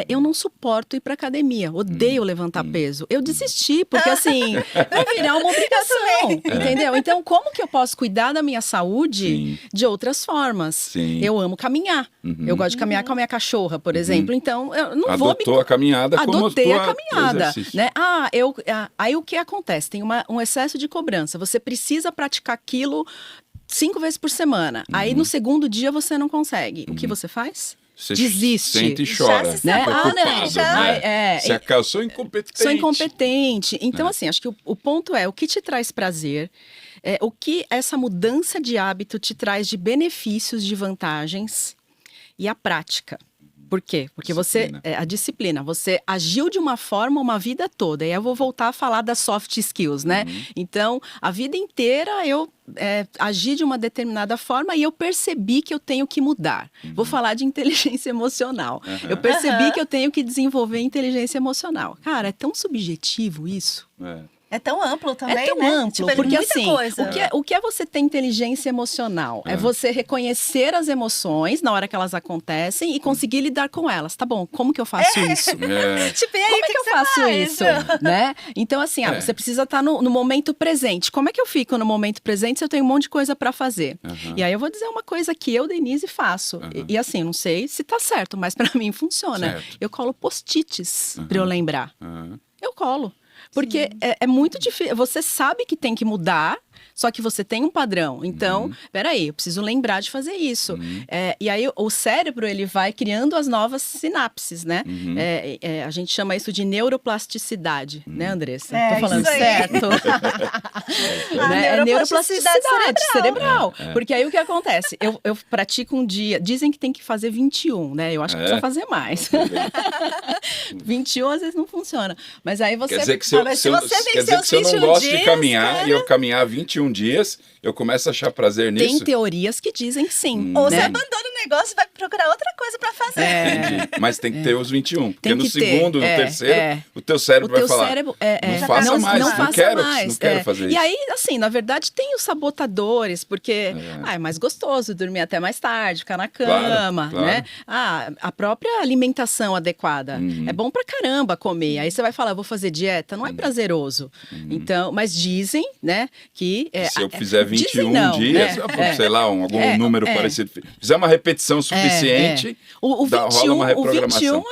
eu não suporto ir pra academia, odeio levantar peso. Eu desisti, porque assim, vai virar uma obrigação, entendeu? Então, como que eu posso cuidar da minha saúde de outras formas? Sim. Eu amo caminhar. Eu gosto de caminhar com a minha cachorra, por exemplo. Então, eu não vou Adotou a caminhada como Adotei a tua caminhada, exercício. né? Aí o que acontece? Tem um excesso de cobrança. Você precisa praticar aquilo 5 vezes por semana. Aí no segundo dia você não consegue. O que você faz? Você Desiste. sente e chora. Já se Né? sabota, Preocupado, já. né? Eu sou incompetente. Sou incompetente. Então, assim, acho que o ponto é o que te traz prazer, o que essa mudança de hábito te traz de benefícios, de vantagens e a prática. Por quê? Porque a disciplina, você agiu de uma forma uma vida toda. E aí eu vou voltar a falar das soft skills, né? Então, a vida inteira eu agi de uma determinada forma e eu percebi que eu tenho que mudar. Vou falar de inteligência emocional. Eu percebi que eu tenho que desenvolver inteligência emocional. Cara, é tão subjetivo isso. É tão amplo também, É tão né? amplo, Tipo, é porque muita assim, coisa. o que é você ter inteligência emocional? É você reconhecer as emoções na hora que elas acontecem e conseguir lidar com elas. Tá bom, como que eu faço isso? Tipo, e aí, Como é o que eu você faço faz? isso? Né? Então, assim, você precisa estar no momento presente. Como é que eu fico no momento presente se eu tenho um monte de coisa para fazer? E aí eu vou dizer uma coisa que eu, Denise, faço. E assim, não sei se tá certo, mas para mim funciona. Certo. Eu colo post-its para eu lembrar. Eu colo. Porque é muito difícil. Você sabe que tem que mudar, só que você tem um padrão. Então, peraí, eu preciso lembrar de fazer isso. E aí, o cérebro, ele vai criando as novas sinapses, né? A gente chama isso de neuroplasticidade, né, Andressa? Tô falando isso aí. certo? Né? É neuroplasticidade cerebral. Porque aí, o que acontece? Eu pratico um dia... Dizem que tem que fazer 21, né? Eu acho que precisa fazer mais. 21, às vezes, não funciona. Mas aí você... Quer dizer que se eu não gosto de caminhar e eu caminhar 21 dias, eu começo a achar prazer nisso? Tem teorias que dizem sim. Ou né? você abandona o negócio e vai procurar outra coisa pra fazer. Entendi. Mas tem que ter os 21. Porque Tem no que ter, segundo, no terceiro, o teu cérebro vai falar, não faça mais, não quero fazer isso. E aí, assim, na verdade, tem os sabotadores, porque é mais gostoso dormir até mais tarde, ficar na cama, Claro. né? A própria alimentação adequada. É bom pra caramba comer. Aí você vai falar, vou fazer dieta, não é prazeroso. Então, mas dizem, né, que... Se eu fizer 21 não, dias, né? sei lá, algum número parecido, fizer uma repetição suficiente, O rola uma 21, reprogramação.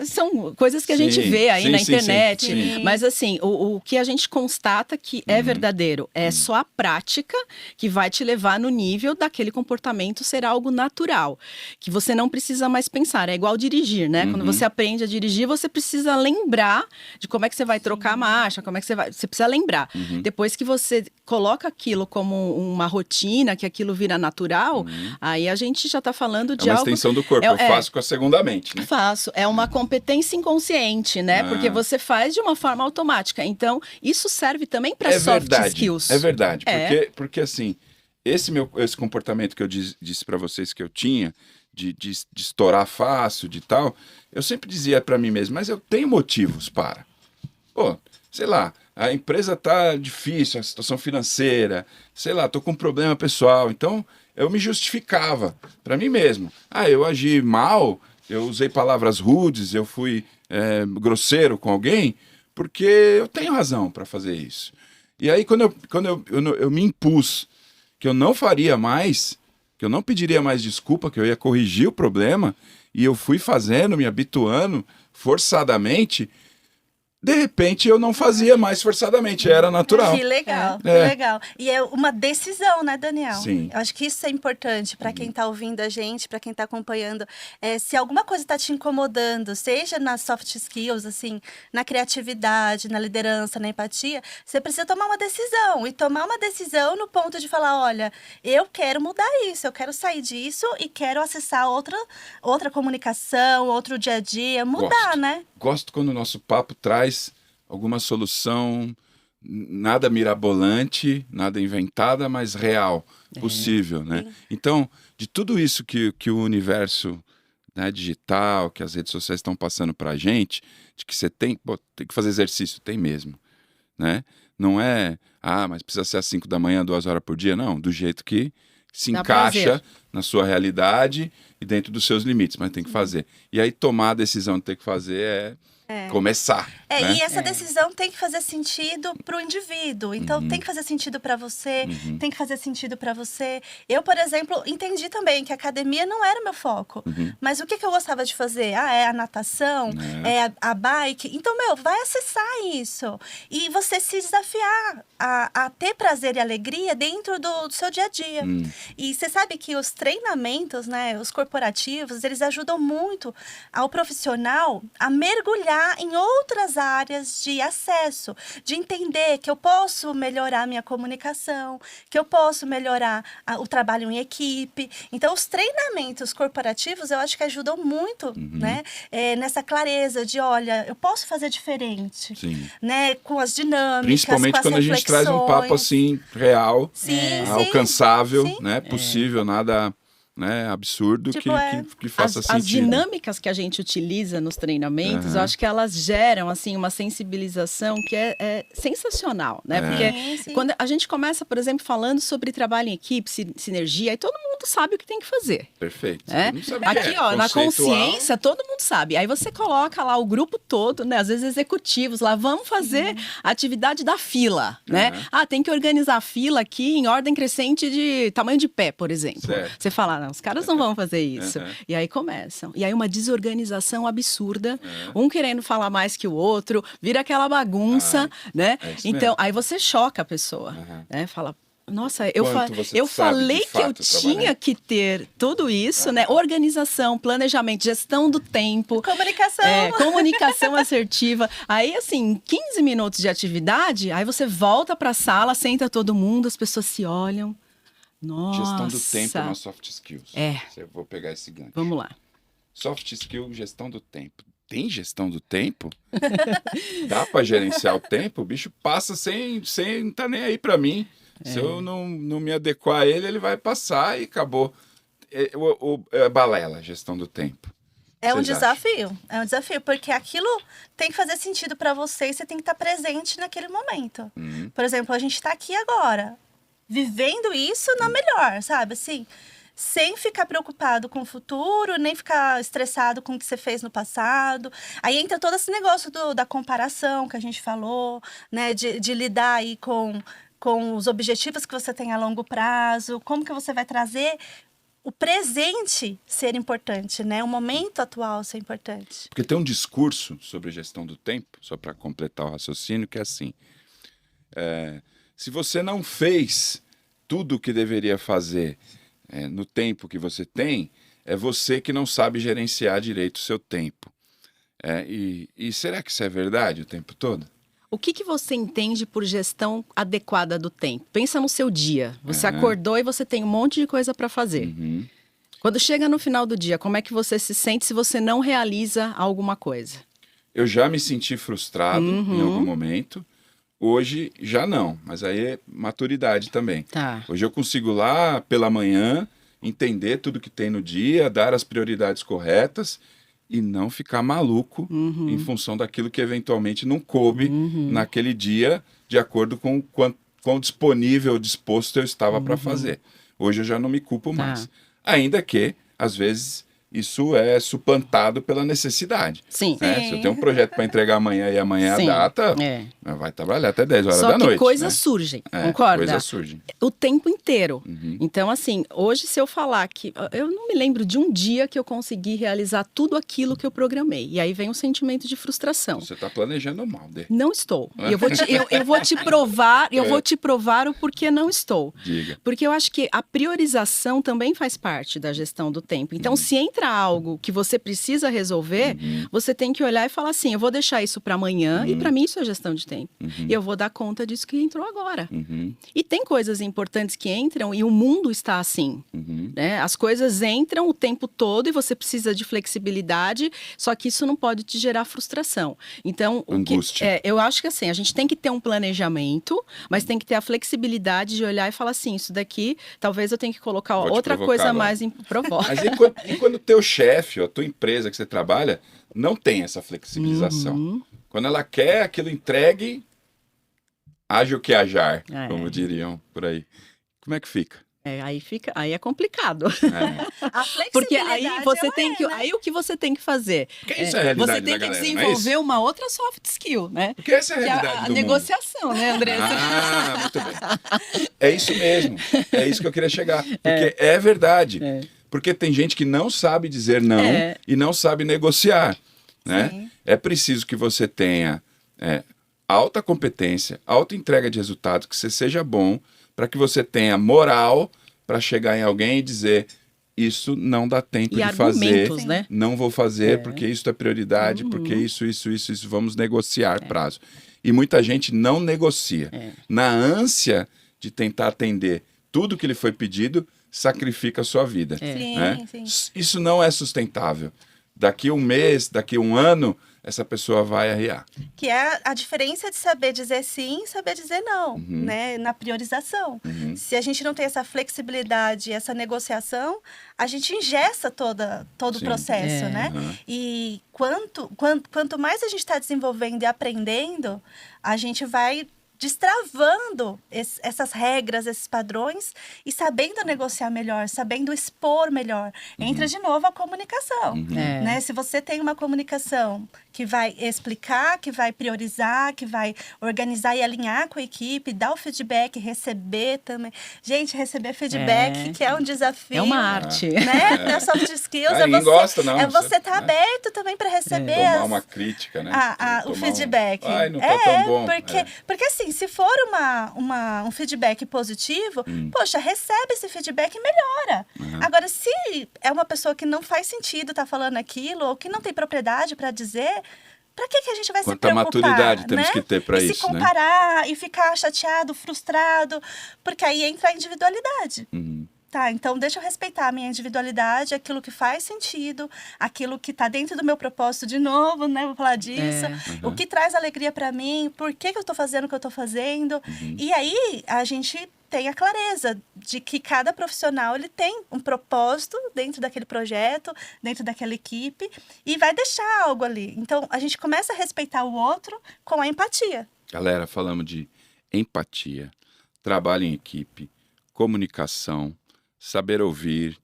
são coisas que a gente vê aí na internet. Sim. Mas assim, o que a gente constata que é verdadeiro é só a prática que vai te levar no nível daquele comportamento ser algo natural, que você não precisa mais pensar. É igual dirigir, né? Quando você aprende a dirigir, você precisa lembrar de como é que você vai trocar a marcha, como é que você precisa lembrar. Depois que você coloca aquilo como uma rotina, que aquilo vira natural, aí a gente já está falando de uma algo... extensão do corpo, eu faço com a segunda mente, né? Faço. É uma competência inconsciente, né? Porque você faz de uma forma automática. Então, isso serve também para soft skills. É verdade. Porque assim, esse comportamento que eu disse para vocês que eu tinha, de estourar fácil, de tal, eu sempre dizia para mim mesmo, mas eu tenho motivos para. Pô, sei lá, a empresa tá difícil, a situação financeira, sei lá, tô com um problema pessoal, então eu me justificava para mim mesmo. Eu agi mal, eu usei palavras rudes, eu fui grosseiro com alguém, porque eu tenho razão para fazer isso. E aí, quando eu me impus que eu não faria mais, que eu não pediria mais desculpa, que eu ia corrigir o problema, e eu fui fazendo, me habituando forçadamente, de repente eu não fazia mais forçadamente, era natural. Que legal, que legal. E é uma decisão, né, Daniel? Sim. Eu acho que isso é importante para quem está ouvindo a gente, para quem está acompanhando. Se alguma coisa está te incomodando, seja nas soft skills, assim, na criatividade, na liderança, na empatia, você precisa tomar uma decisão. E tomar uma decisão no ponto de falar, olha, eu quero mudar isso, eu quero sair disso e quero acessar outra comunicação, outro dia a dia, mudar, né? Gosto quando o nosso papo traz alguma solução, nada mirabolante, nada inventada, mas real, possível, né? Então, de tudo isso que o universo, né, digital, que as redes sociais estão passando pra gente, de que você tem que fazer exercício, tem mesmo, né? Não é, mas precisa ser às 5 da manhã, 2 horas por dia, não, do jeito que se Dá encaixa prazer. na sua realidade e dentro dos seus limites, mas tem que fazer. E aí tomar a decisão de ter que fazer é começar. Né? E essa decisão tem que fazer sentido para o indivíduo. Então, tem que fazer sentido para você, tem que fazer sentido para você. Eu, por exemplo, entendi também que a academia não era o meu foco. Mas o que eu gostava de fazer? É a natação, é a bike. Então, vai acessar isso. E você se desafiar a ter prazer e alegria dentro do seu dia a dia. E você sabe que os treinamentos, né, os corporativos, eles ajudam muito ao profissional a mergulhar em outras áreas de acesso, de entender que eu posso melhorar a minha comunicação, que eu posso melhorar o trabalho em equipe. Então, os treinamentos corporativos, eu acho que ajudam muito, né? Nessa clareza de, olha, eu posso fazer diferente, né? Com as dinâmicas, principalmente com as quando a gente traz um papo assim, real, alcançável, né? Possível, nada... né, absurdo, Tipo, que faça sentido. As dinâmicas que a gente utiliza nos treinamentos, eu acho que elas geram assim uma sensibilização que é sensacional, né? Porque quando a gente começa, por exemplo, falando sobre trabalho em equipe, sinergia, aí todo mundo sabe o que tem que fazer. Perfeito. Né? Aqui, ó, na consciência, todo mundo sabe. Aí você coloca lá o grupo todo, né? Às vezes executivos lá, vamos fazer a atividade da fila, né? Tem que organizar a fila aqui em ordem crescente de tamanho de pé, por exemplo. Certo. Você fala, não, os caras não vão fazer isso. E aí começam. E aí uma desorganização absurda, um querendo falar mais que o outro, vira aquela bagunça, né? Então, aí você choca a pessoa, né? Fala, nossa, eu falei que eu tinha que ter tudo isso, né? Organização, planejamento, gestão do tempo. Comunicação. Comunicação assertiva. Aí, assim, 15 minutos de atividade, aí você volta para a sala, senta todo mundo, as pessoas se olham. Nossa. Gestão do tempo é uma soft skills. Eu vou pegar esse gancho. Vamos lá. Soft skill, gestão do tempo. Tem gestão do tempo? Dá para gerenciar o tempo? O bicho passa sem tá nem aí para mim. Se eu não me adequar a ele, ele vai passar e acabou. É balela, gestão do tempo. É um desafio, porque aquilo tem que fazer sentido para você e você tem que estar presente naquele momento. Por exemplo, a gente está aqui agora, vivendo isso na melhor, sabe? Assim, sem ficar preocupado com o futuro, nem ficar estressado com o que você fez no passado. Aí entra todo esse negócio da comparação que a gente falou, né? De lidar aí com os objetivos que você tem a longo prazo, como que você vai trazer o presente ser importante, né? O momento atual ser importante. Porque tem um discurso sobre gestão do tempo, só para completar o raciocínio, que é assim... se você não fez tudo o que deveria fazer no tempo que você tem, é você que não sabe gerenciar direito o seu tempo. E será que isso é verdade o tempo todo? O que você entende por gestão adequada do tempo? Pensa no seu dia. Você acordou e você tem um monte de coisa para fazer. Quando chega no final do dia, como é que você se sente se você não realiza alguma coisa? Eu já me senti frustrado em algum momento. Hoje já não, mas aí é maturidade também. Hoje eu consigo lá pela manhã entender tudo que tem no dia, dar as prioridades corretas e não ficar maluco em função daquilo que eventualmente não coube naquele dia, de acordo com quão disponível, disposto eu estava para fazer. Hoje eu já não me culpo mais. Ainda que, às vezes, isso é suplantado pela necessidade. Sim. Né? Se eu tenho um projeto para entregar amanhã e amanhã é a data, vai trabalhar até 10 horas da noite. Só que coisas surgem, concorda? Coisas surgem. O tempo inteiro. Então, assim, hoje se eu falar que... Eu não me lembro de um dia que eu consegui realizar tudo aquilo que eu programei. E aí vem um sentimento de frustração. Você está planejando mal, Dê. Não estou. E eu vou te provar, vou te provar o porquê não estou. Diga. Porque eu acho que a priorização também faz parte da gestão do tempo. Então, se entra algo que você precisa resolver, você tem que olhar e falar assim, eu vou deixar isso para amanhã e para mim isso é gestão de tempo. E eu vou dar conta disso que entrou agora. E tem coisas importantes que entram e o mundo está assim. Né? As coisas entram o tempo todo e você precisa de flexibilidade, só que isso não pode te gerar frustração. Então, eu acho que assim, a gente tem que ter um planejamento, mas tem que ter a flexibilidade de olhar e falar assim, isso daqui, talvez eu tenha que colocar outra coisa agora. Mais provoca. Mas e quando o teu chefe, ou a tua empresa que você trabalha, não tem essa flexibilização? Quando ela quer aquilo entregue, haja o que hajar, como diriam por aí. Como é que fica? Aí é complicado. A Porque aí flexibilidade você ela tem que, né? aí o que você tem que fazer? Porque isso é a realidade Você tem da que galera, não é desenvolver isso? uma outra soft skill, né? Porque essa é a Que é realidade a do mundo. negociação, né, Andressa? Ah, muito bem. É isso mesmo. É isso que eu queria chegar. Porque é verdade. Porque tem gente que não sabe dizer não e não sabe negociar, né? Sim. É preciso que você tenha alta competência, alta entrega de resultado, que você seja bom, para que você tenha moral para chegar em alguém e dizer: isso não dá tempo E de fazer, argumentos, né? não vou fazer porque isso é prioridade, porque isso, vamos negociar prazo. E muita gente não negocia. Na ânsia de tentar atender tudo que lhe foi pedido, sacrifica a sua vida. Sim, Né? sim. Isso não é sustentável. Daqui um mês, daqui um ano, essa pessoa vai arriar. Que é a diferença de saber dizer sim e saber dizer não, né? Na priorização. Se a gente não tem essa flexibilidade, essa negociação, a gente engessa todo o Sim. processo, né? E quanto mais a gente está desenvolvendo e aprendendo, a gente vai destravando essas regras, esses padrões e sabendo negociar melhor, sabendo expor melhor. Entra de novo a comunicação, né? Se você tem uma comunicação que vai explicar, que vai priorizar, que vai organizar e alinhar com a equipe, dar o feedback, receber também. Gente, receber feedback, que é um desafio. É uma arte. Né? Para soft skills, Ninguém gosta, não. você estar aberto também para receber Tomar uma crítica, né? o feedback. Ai, não tá tão bom. Porque assim, se for um feedback positivo, poxa, recebe esse feedback e melhora. Agora, se é uma pessoa que não faz sentido estar falando aquilo, ou que não tem propriedade para dizer, para que a gente vai se preocupar? Quanta maturidade temos né? que ter para isso, E se comparar, e ficar chateado, frustrado, porque aí entra a individualidade. Tá, então deixa eu respeitar a minha individualidade, aquilo que faz sentido, aquilo que está dentro do meu propósito de novo, né? Vou falar disso. O que traz alegria para mim, por que eu estou fazendo o que eu estou fazendo. E aí a gente tem a clareza de que cada profissional ele tem um propósito dentro daquele projeto, dentro daquela equipe, e vai deixar algo ali. Então a gente começa a respeitar o outro com a empatia. Galera, falamos de empatia, trabalho em equipe, comunicação, saber ouvir,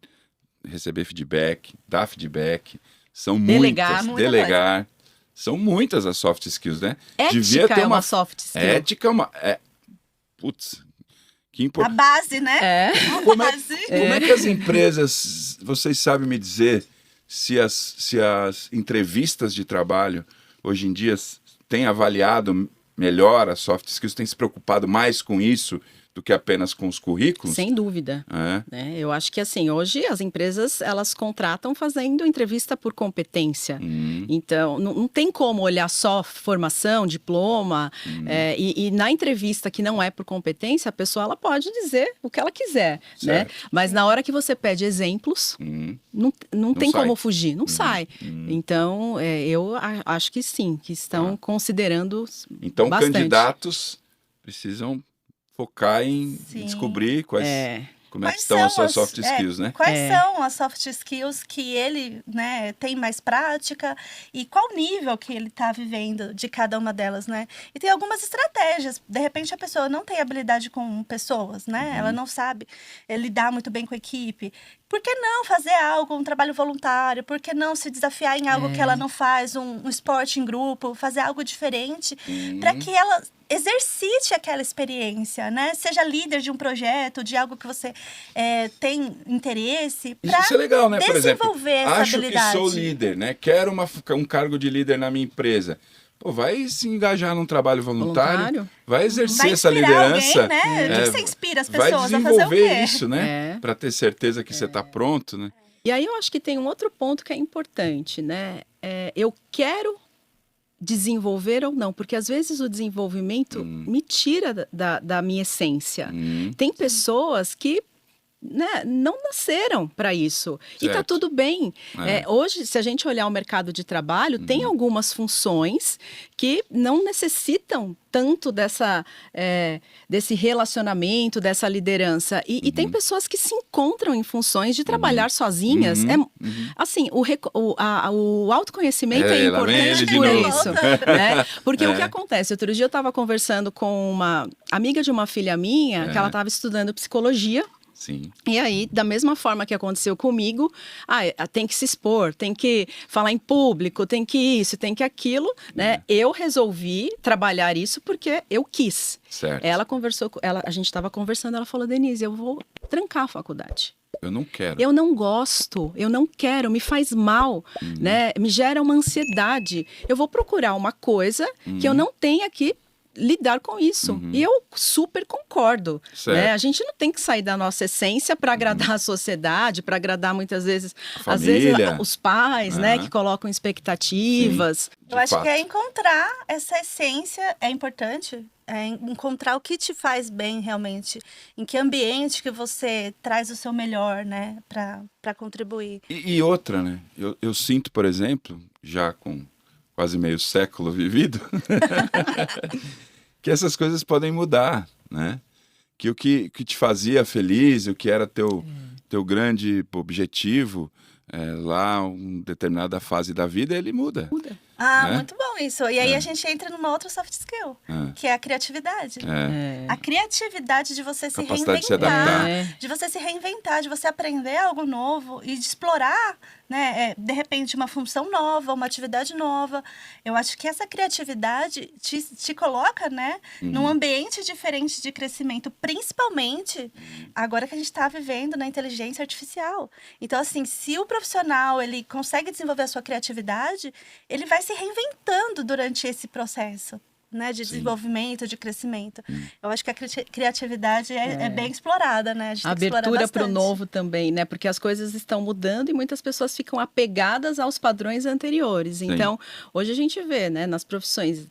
receber feedback, dar feedback, são Delegar, muitas, delegar, são muitas as soft skills, né? Ética é uma soft skill. Ética é uma... Putz, que A importante. base, né? Como é que as empresas, vocês sabem me dizer se as entrevistas de trabalho hoje em dia têm avaliado melhor as soft skills, têm se preocupado mais com isso do que apenas com os currículos? Sem dúvida. Né? Eu acho que assim, hoje as empresas elas contratam fazendo entrevista por competência. Então, não tem como olhar só formação, diploma, e na entrevista que não é por competência, a pessoa ela pode dizer o que ela quiser, né? Mas na hora que você pede exemplos, não tem sai. como fugir, não sai. Então, eu acho que sim, que estão considerando Então, bastante. candidatos precisam focar em descobrir como é que estão as suas soft skills, né? Quais são as soft skills que ele, né, tem mais prática e qual nível que ele está vivendo de cada uma delas, né? E tem algumas estratégias. De repente, a pessoa não tem habilidade com pessoas, né? Ela não sabe lidar muito bem com a equipe. Por que não fazer algo, um trabalho voluntário? Por que não se desafiar em algo que ela não faz, um esporte em grupo, fazer algo diferente, para que ela exercite aquela experiência, né? Seja líder de um projeto, de algo que você tem interesse, para Isso é legal, né? Por exemplo, desenvolver essa acho habilidade. que sou líder, né? Quero um cargo de líder na minha empresa. Pô, vai se engajar num trabalho voluntário, vai exercer vai essa inspirar liderança. alguém, né? O que você inspira as pessoas vai a fazer o desenvolver quê? isso, né? Para ter certeza que você está pronto, né? E aí eu acho que tem um outro ponto que é importante, né? Eu quero desenvolver ou não, porque às vezes o desenvolvimento me tira da minha essência. Tem pessoas que não nasceram para isso. Certo. E tá tudo bem. Hoje, se a gente olhar o mercado de trabalho, tem algumas funções que não necessitam tanto desse relacionamento, dessa liderança. E tem pessoas que se encontram em funções de trabalhar sozinhas. Assim, o autoconhecimento é importante por isso. Né? Porque o que acontece? Outro dia eu estava conversando com uma amiga de uma filha minha, que ela estava estudando psicologia. Sim. E aí, da mesma forma que aconteceu comigo, tem que se expor, tem que falar em público, tem que isso, tem que aquilo, né? Eu resolvi trabalhar isso porque eu quis. Certo. Ela conversou, a gente estava conversando, ela falou, Denise, eu vou trancar a faculdade. Eu não quero. Eu não gosto, eu não quero, me faz mal, né? Me gera uma ansiedade. Eu vou procurar uma coisa que eu não tenha que lidar com isso. E eu super concordo. Né? A gente não tem que sair da nossa essência para agradar a sociedade, para agradar muitas vezes, às vezes, os pais, né, que colocam expectativas. Eu acho que encontrar essa essência é importante. É encontrar o que te faz bem realmente, em que ambiente que você traz o seu melhor, né, para contribuir. E outra, né? Eu sinto, por exemplo, já com quase meio século vivido, que essas coisas podem mudar, né? Que o que te fazia feliz, o que era teu grande objetivo lá, uma determinada fase da vida, ele muda. Muito bom isso. E aí a gente entra numa outra soft skill, que é a criatividade. A criatividade de você se reinventar, de se adaptar. de você se reinventar, de você aprender algo novo e de explorar, né, de repente, uma função nova, uma atividade nova. Eu acho que essa criatividade te coloca, né, num ambiente diferente de crescimento, principalmente agora que a gente está vivendo na inteligência artificial. Então, assim, se o profissional ele consegue desenvolver a sua criatividade, ele vai se reinventando durante esse processo, né, de desenvolvimento, de crescimento. Eu acho que a criatividade é bem explorada, né? A gente tem que explorar abertura para o bastante. novo também, né? Porque as coisas estão mudando e muitas pessoas ficam apegadas aos padrões anteriores. Sim. Então, hoje a gente vê, né, nas profissões,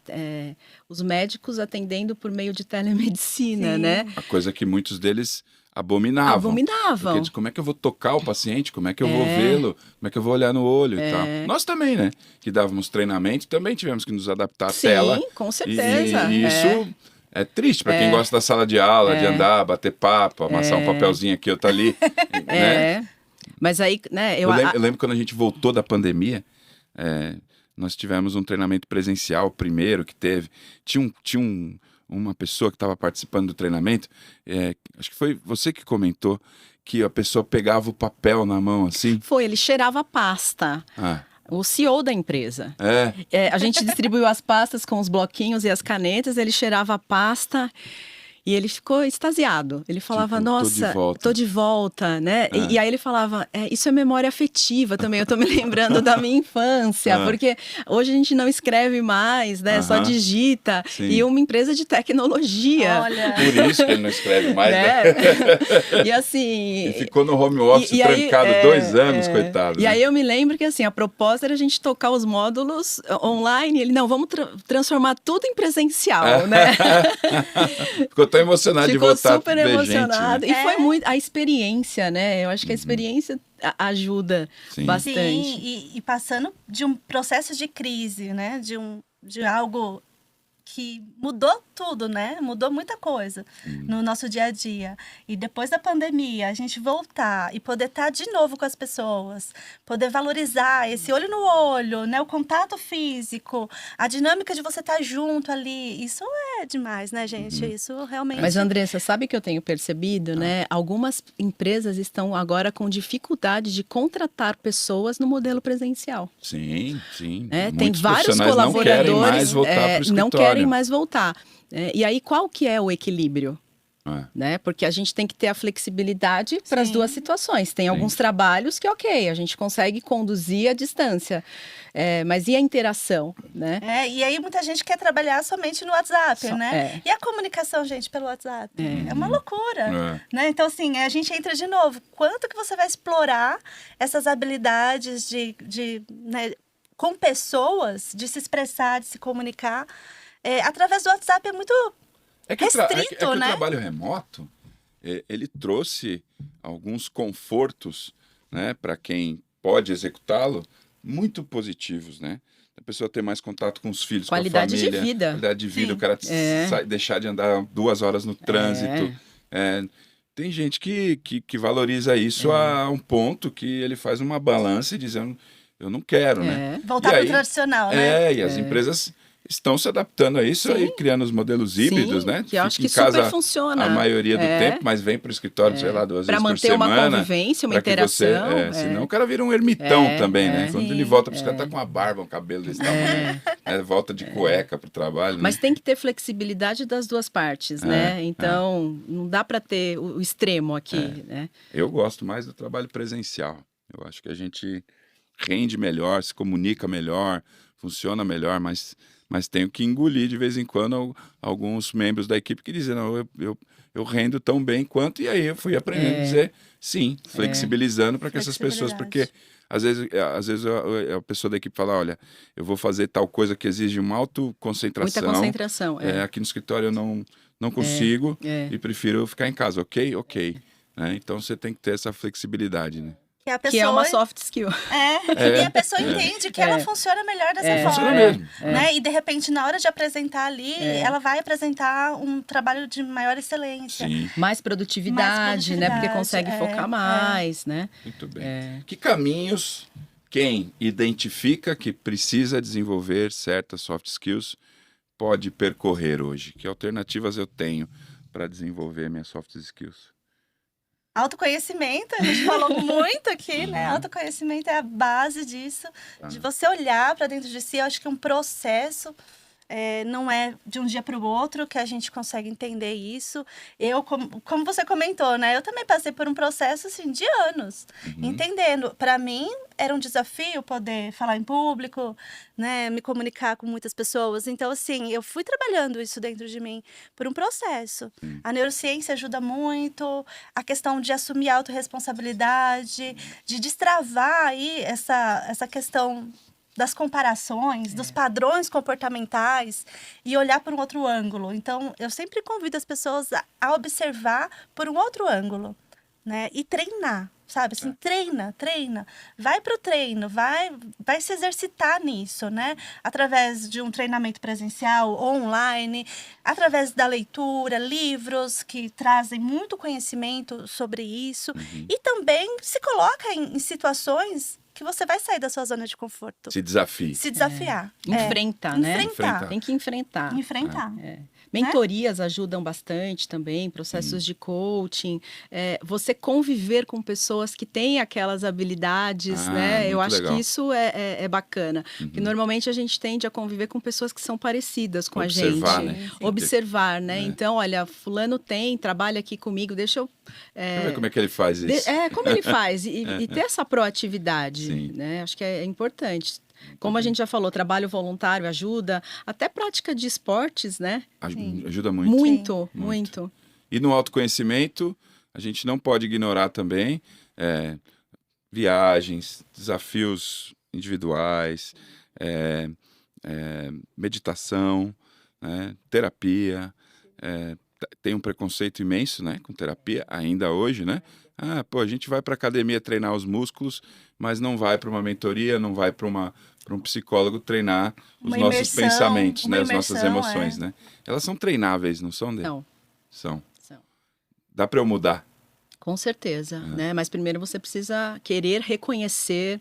os médicos atendendo por meio de telemedicina, né? A coisa que muitos deles abominavam. Porque diz, como é que eu vou tocar o paciente? Como é que eu vou vê-lo? Como é que eu vou olhar no olho e tal? Nós também, né? Que dávamos treinamento, também tivemos que nos adaptar à tela. Sim, com certeza. E isso é triste para quem gosta da sala de aula, de andar, bater papo, amassar um papelzinho aqui, outro ali. Né? Mas aí, né? Eu lembro quando a gente voltou da pandemia, nós tivemos um treinamento presencial, primeiro que teve. Tinha uma pessoa que estava participando do treinamento, acho que foi você que comentou, que a pessoa pegava o papel na mão assim. Ele cheirava a pasta. O CEO da empresa. A gente distribuiu as pastas com os bloquinhos e as canetas, ele cheirava a pasta e ele ficou extasiado. Ele falava, nossa, tô de volta, né? E aí ele falava, isso é memória afetiva também, eu tô me lembrando da minha infância, porque hoje a gente não escreve mais, né? Só digita. Sim. E uma empresa de tecnologia. Olha. Por isso que ele não escreve mais, né? E assim... E ficou no home office trancado 2 anos, coitado. E aí eu me lembro que assim, a proposta era a gente tocar os módulos online. Ele, não, vamos transformar tudo em presencial, né? Ficou tão emocionado de voltar. Ficou super emocionado. Gente, né? E foi muito a experiência, né? Eu acho que a experiência ajuda bastante. Sim, e passando de um processo de crise, né? De algo que mudou tudo, né? Mudou muita coisa no nosso dia a dia. E depois da pandemia, a gente voltar e poder estar de novo com as pessoas, poder valorizar esse olho no olho, né? O contato físico, a dinâmica de você estar junto ali, isso é demais, né, gente? Isso realmente... Mas, Andressa, sabe que eu tenho percebido, né? Algumas empresas estão agora com dificuldade de contratar pessoas no modelo presencial. Sim. Tem vários colaboradores não querem mais voltar para o escritório. Não querem mais voltar. E aí, qual que é o equilíbrio? Né? Porque a gente tem que ter a flexibilidade para as duas situações. Tem alguns trabalhos que, a gente consegue conduzir à distância. Mas e a interação, né? E aí muita gente quer trabalhar somente no WhatsApp, né? E a comunicação, gente, pelo WhatsApp? É uma loucura, né? Então, assim, a gente entra de novo. Quanto que você vai explorar essas habilidades né, com pessoas, de se expressar, de se comunicar? Através do WhatsApp é muito restrito, né? O trabalho remoto, ele trouxe alguns confortos, né, para quem pode executá-lo, muito positivos, né? A pessoa ter mais contato com os filhos, qualidade com a família. De vida. Qualidade de vida. O cara deixar de andar 2 horas no trânsito. Tem gente que valoriza isso a um ponto que ele faz uma balança e dizendo, eu não quero, né? Voltar para o tradicional, né? E as empresas estão se adaptando a isso e criando os modelos híbridos, Sim, né? que eu acho Fica que em casa super funciona. a maioria do tempo, mas vem para o escritório, sei lá, 2 Para vezes por manter uma semana. convivência, uma pra que você, interação. senão o cara vira um ermitão também, né? Quando ele volta para os caras, tá com uma barba, um cabelo desse tamanho. Volta de cueca pro trabalho. Mas né? tem que ter flexibilidade das duas partes, né? Então, não dá para ter o extremo aqui, né? Eu gosto mais do trabalho presencial. Eu acho que a gente rende melhor, se comunica melhor, funciona melhor, mas tenho que engolir de vez em quando alguns membros da equipe que dizem, não, eu rendo tão bem quanto, e aí eu fui aprendendo a dizer sim, flexibilizando para que essas pessoas, porque às vezes a pessoa da equipe fala, olha, eu vou fazer tal coisa que exige uma autoconcentração. Muita concentração, aqui no escritório eu não consigo e prefiro ficar em casa, ok? Né? Então você tem que ter essa flexibilidade, né? Que é uma soft skill. E a pessoa entende que ela funciona melhor dessa forma. Funciona mesmo. Né? E de repente, na hora de apresentar ali, ela vai apresentar um trabalho de maior excelência. Sim. Mais produtividade, né? Porque consegue focar mais, né? Muito bem. Que caminhos quem identifica que precisa desenvolver certas soft skills pode percorrer hoje? Que alternativas eu tenho para desenvolver minhas soft skills? Autoconhecimento, a gente falou muito aqui, né? Autoconhecimento é a base disso, de você olhar para dentro de si. Eu acho que é um processo, não é de um dia para o outro que a gente consegue entender isso. Eu, como você comentou, né? Eu também passei por um processo, assim, de anos, entendendo. Para mim, era um desafio poder falar em público, né? Me comunicar com muitas pessoas. Então, assim, eu fui trabalhando isso dentro de mim por um processo. A neurociência ajuda muito, a questão de assumir a autorresponsabilidade, de destravar aí essa questão das comparações, dos padrões comportamentais e olhar por um outro ângulo. Então, eu sempre convido as pessoas a observar por um outro ângulo, né? E treinar, sabe? Assim, treina. Vai pro treino, vai se exercitar nisso, né? Através de um treinamento presencial ou online, através da leitura, livros que trazem muito conhecimento sobre isso. E também se coloca em situações que você vai sair da sua zona de conforto. Se desafie. Se desafiar. Enfrenta, né? Enfrentar. Tem que enfrentar. Mentorias ajudam bastante também, processos de coaching. Você conviver com pessoas que têm aquelas habilidades, né? Eu acho que isso é bacana. Porque normalmente a gente tende a conviver com pessoas que são parecidas com Observar, a gente. né? Observar, né? Então, olha, fulano trabalha aqui comigo, deixa eu... Deixa eu ver como é que ele faz isso. Como ele faz. E ter essa proatividade, né? Acho que é importante. Como a gente já falou, trabalho voluntário ajuda, até prática de esportes, né? Ajuda muito. Muito. E no autoconhecimento, a gente não pode ignorar também viagens, desafios individuais, meditação, né? Terapia. Tem um preconceito imenso, né, com terapia, ainda hoje, né? A gente vai para academia treinar os músculos, mas não vai para uma mentoria, não vai para um psicólogo treinar os nossos pensamentos, né, as nossas emoções, né? Elas são treináveis, não são, Dê? São. Dá para eu mudar? Com certeza, né? Mas primeiro você precisa querer reconhecer,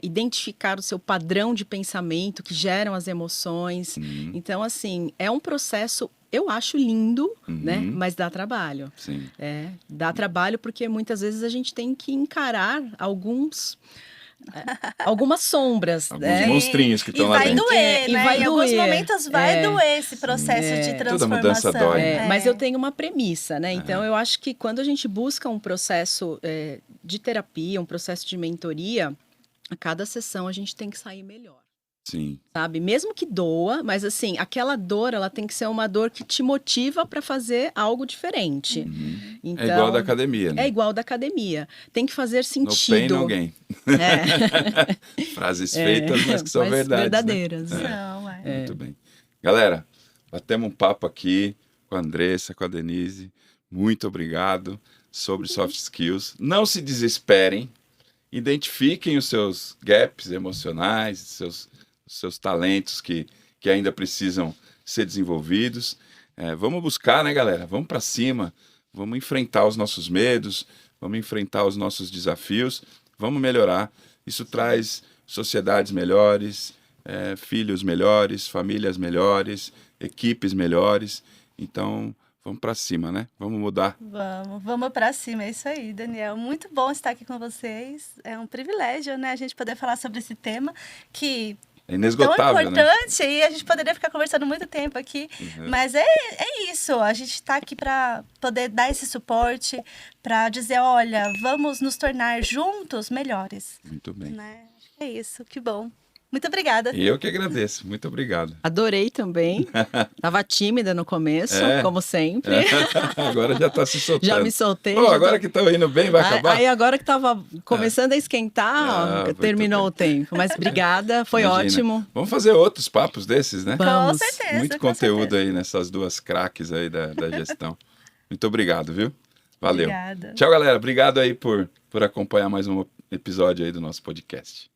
identificar o seu padrão de pensamento que geram as emoções. Então, assim, é um processo, eu acho lindo, né? Mas dá trabalho. Sim. Dá trabalho porque muitas vezes a gente tem que encarar algumas sombras, alguns monstrinhos que estão lá dentro. Doer, né? E vai em doer. alguns momentos vai doer esse processo de transformação. Toda mudança dói. Mas eu tenho uma premissa, né? Então, eu acho que quando a gente busca um processo de terapia, um processo de mentoria, a cada sessão a gente tem que sair melhor. Sim. Sabe? Mesmo que doa, mas assim, aquela dor, ela tem que ser uma dor que te motiva para fazer algo diferente. Então, é igual da academia, né? É igual da academia. Tem que fazer sentido. No pain, no gain. Frases feitas, mas que são mas verdadeiras. verdadeiras. Né? Muito bem. Galera, batemos um papo aqui com a Andressa, com a Denise. Muito obrigado sobre soft skills. Não se desesperem. Identifiquem os seus gaps emocionais, seus talentos que ainda precisam ser desenvolvidos. Vamos buscar, né, galera? Vamos para cima, vamos enfrentar os nossos medos, vamos enfrentar os nossos desafios, vamos melhorar. Isso traz sociedades melhores, filhos melhores, famílias melhores, equipes melhores. Então, vamos para cima, né? Vamos mudar. Vamos para cima, é isso aí, Daniel. Muito bom estar aqui com vocês. É um privilégio, né, a gente poder falar sobre esse tema que é inesgotável, tão importante, né? E a gente poderia ficar conversando muito tempo aqui, mas é isso, a gente está aqui para poder dar esse suporte, para dizer, olha, vamos nos tornar juntos melhores. Muito bem. Né? Acho que é isso, que bom. Muito obrigada. E eu que agradeço, muito obrigado. Adorei também. Tava tímida no começo, como sempre. Agora já tá se soltando. Já me soltei. Agora que tá indo bem, vai acabar? Aí agora que tava começando a esquentar, terminou o tempo. Mas obrigada, foi ótimo. Vamos fazer outros papos desses, né? Vamos. Com certeza. Muito conteúdo aí nessas duas craques aí da gestão. Muito obrigado, viu? Valeu. Obrigada. Tchau, galera. Obrigado aí por acompanhar mais um episódio aí do nosso podcast.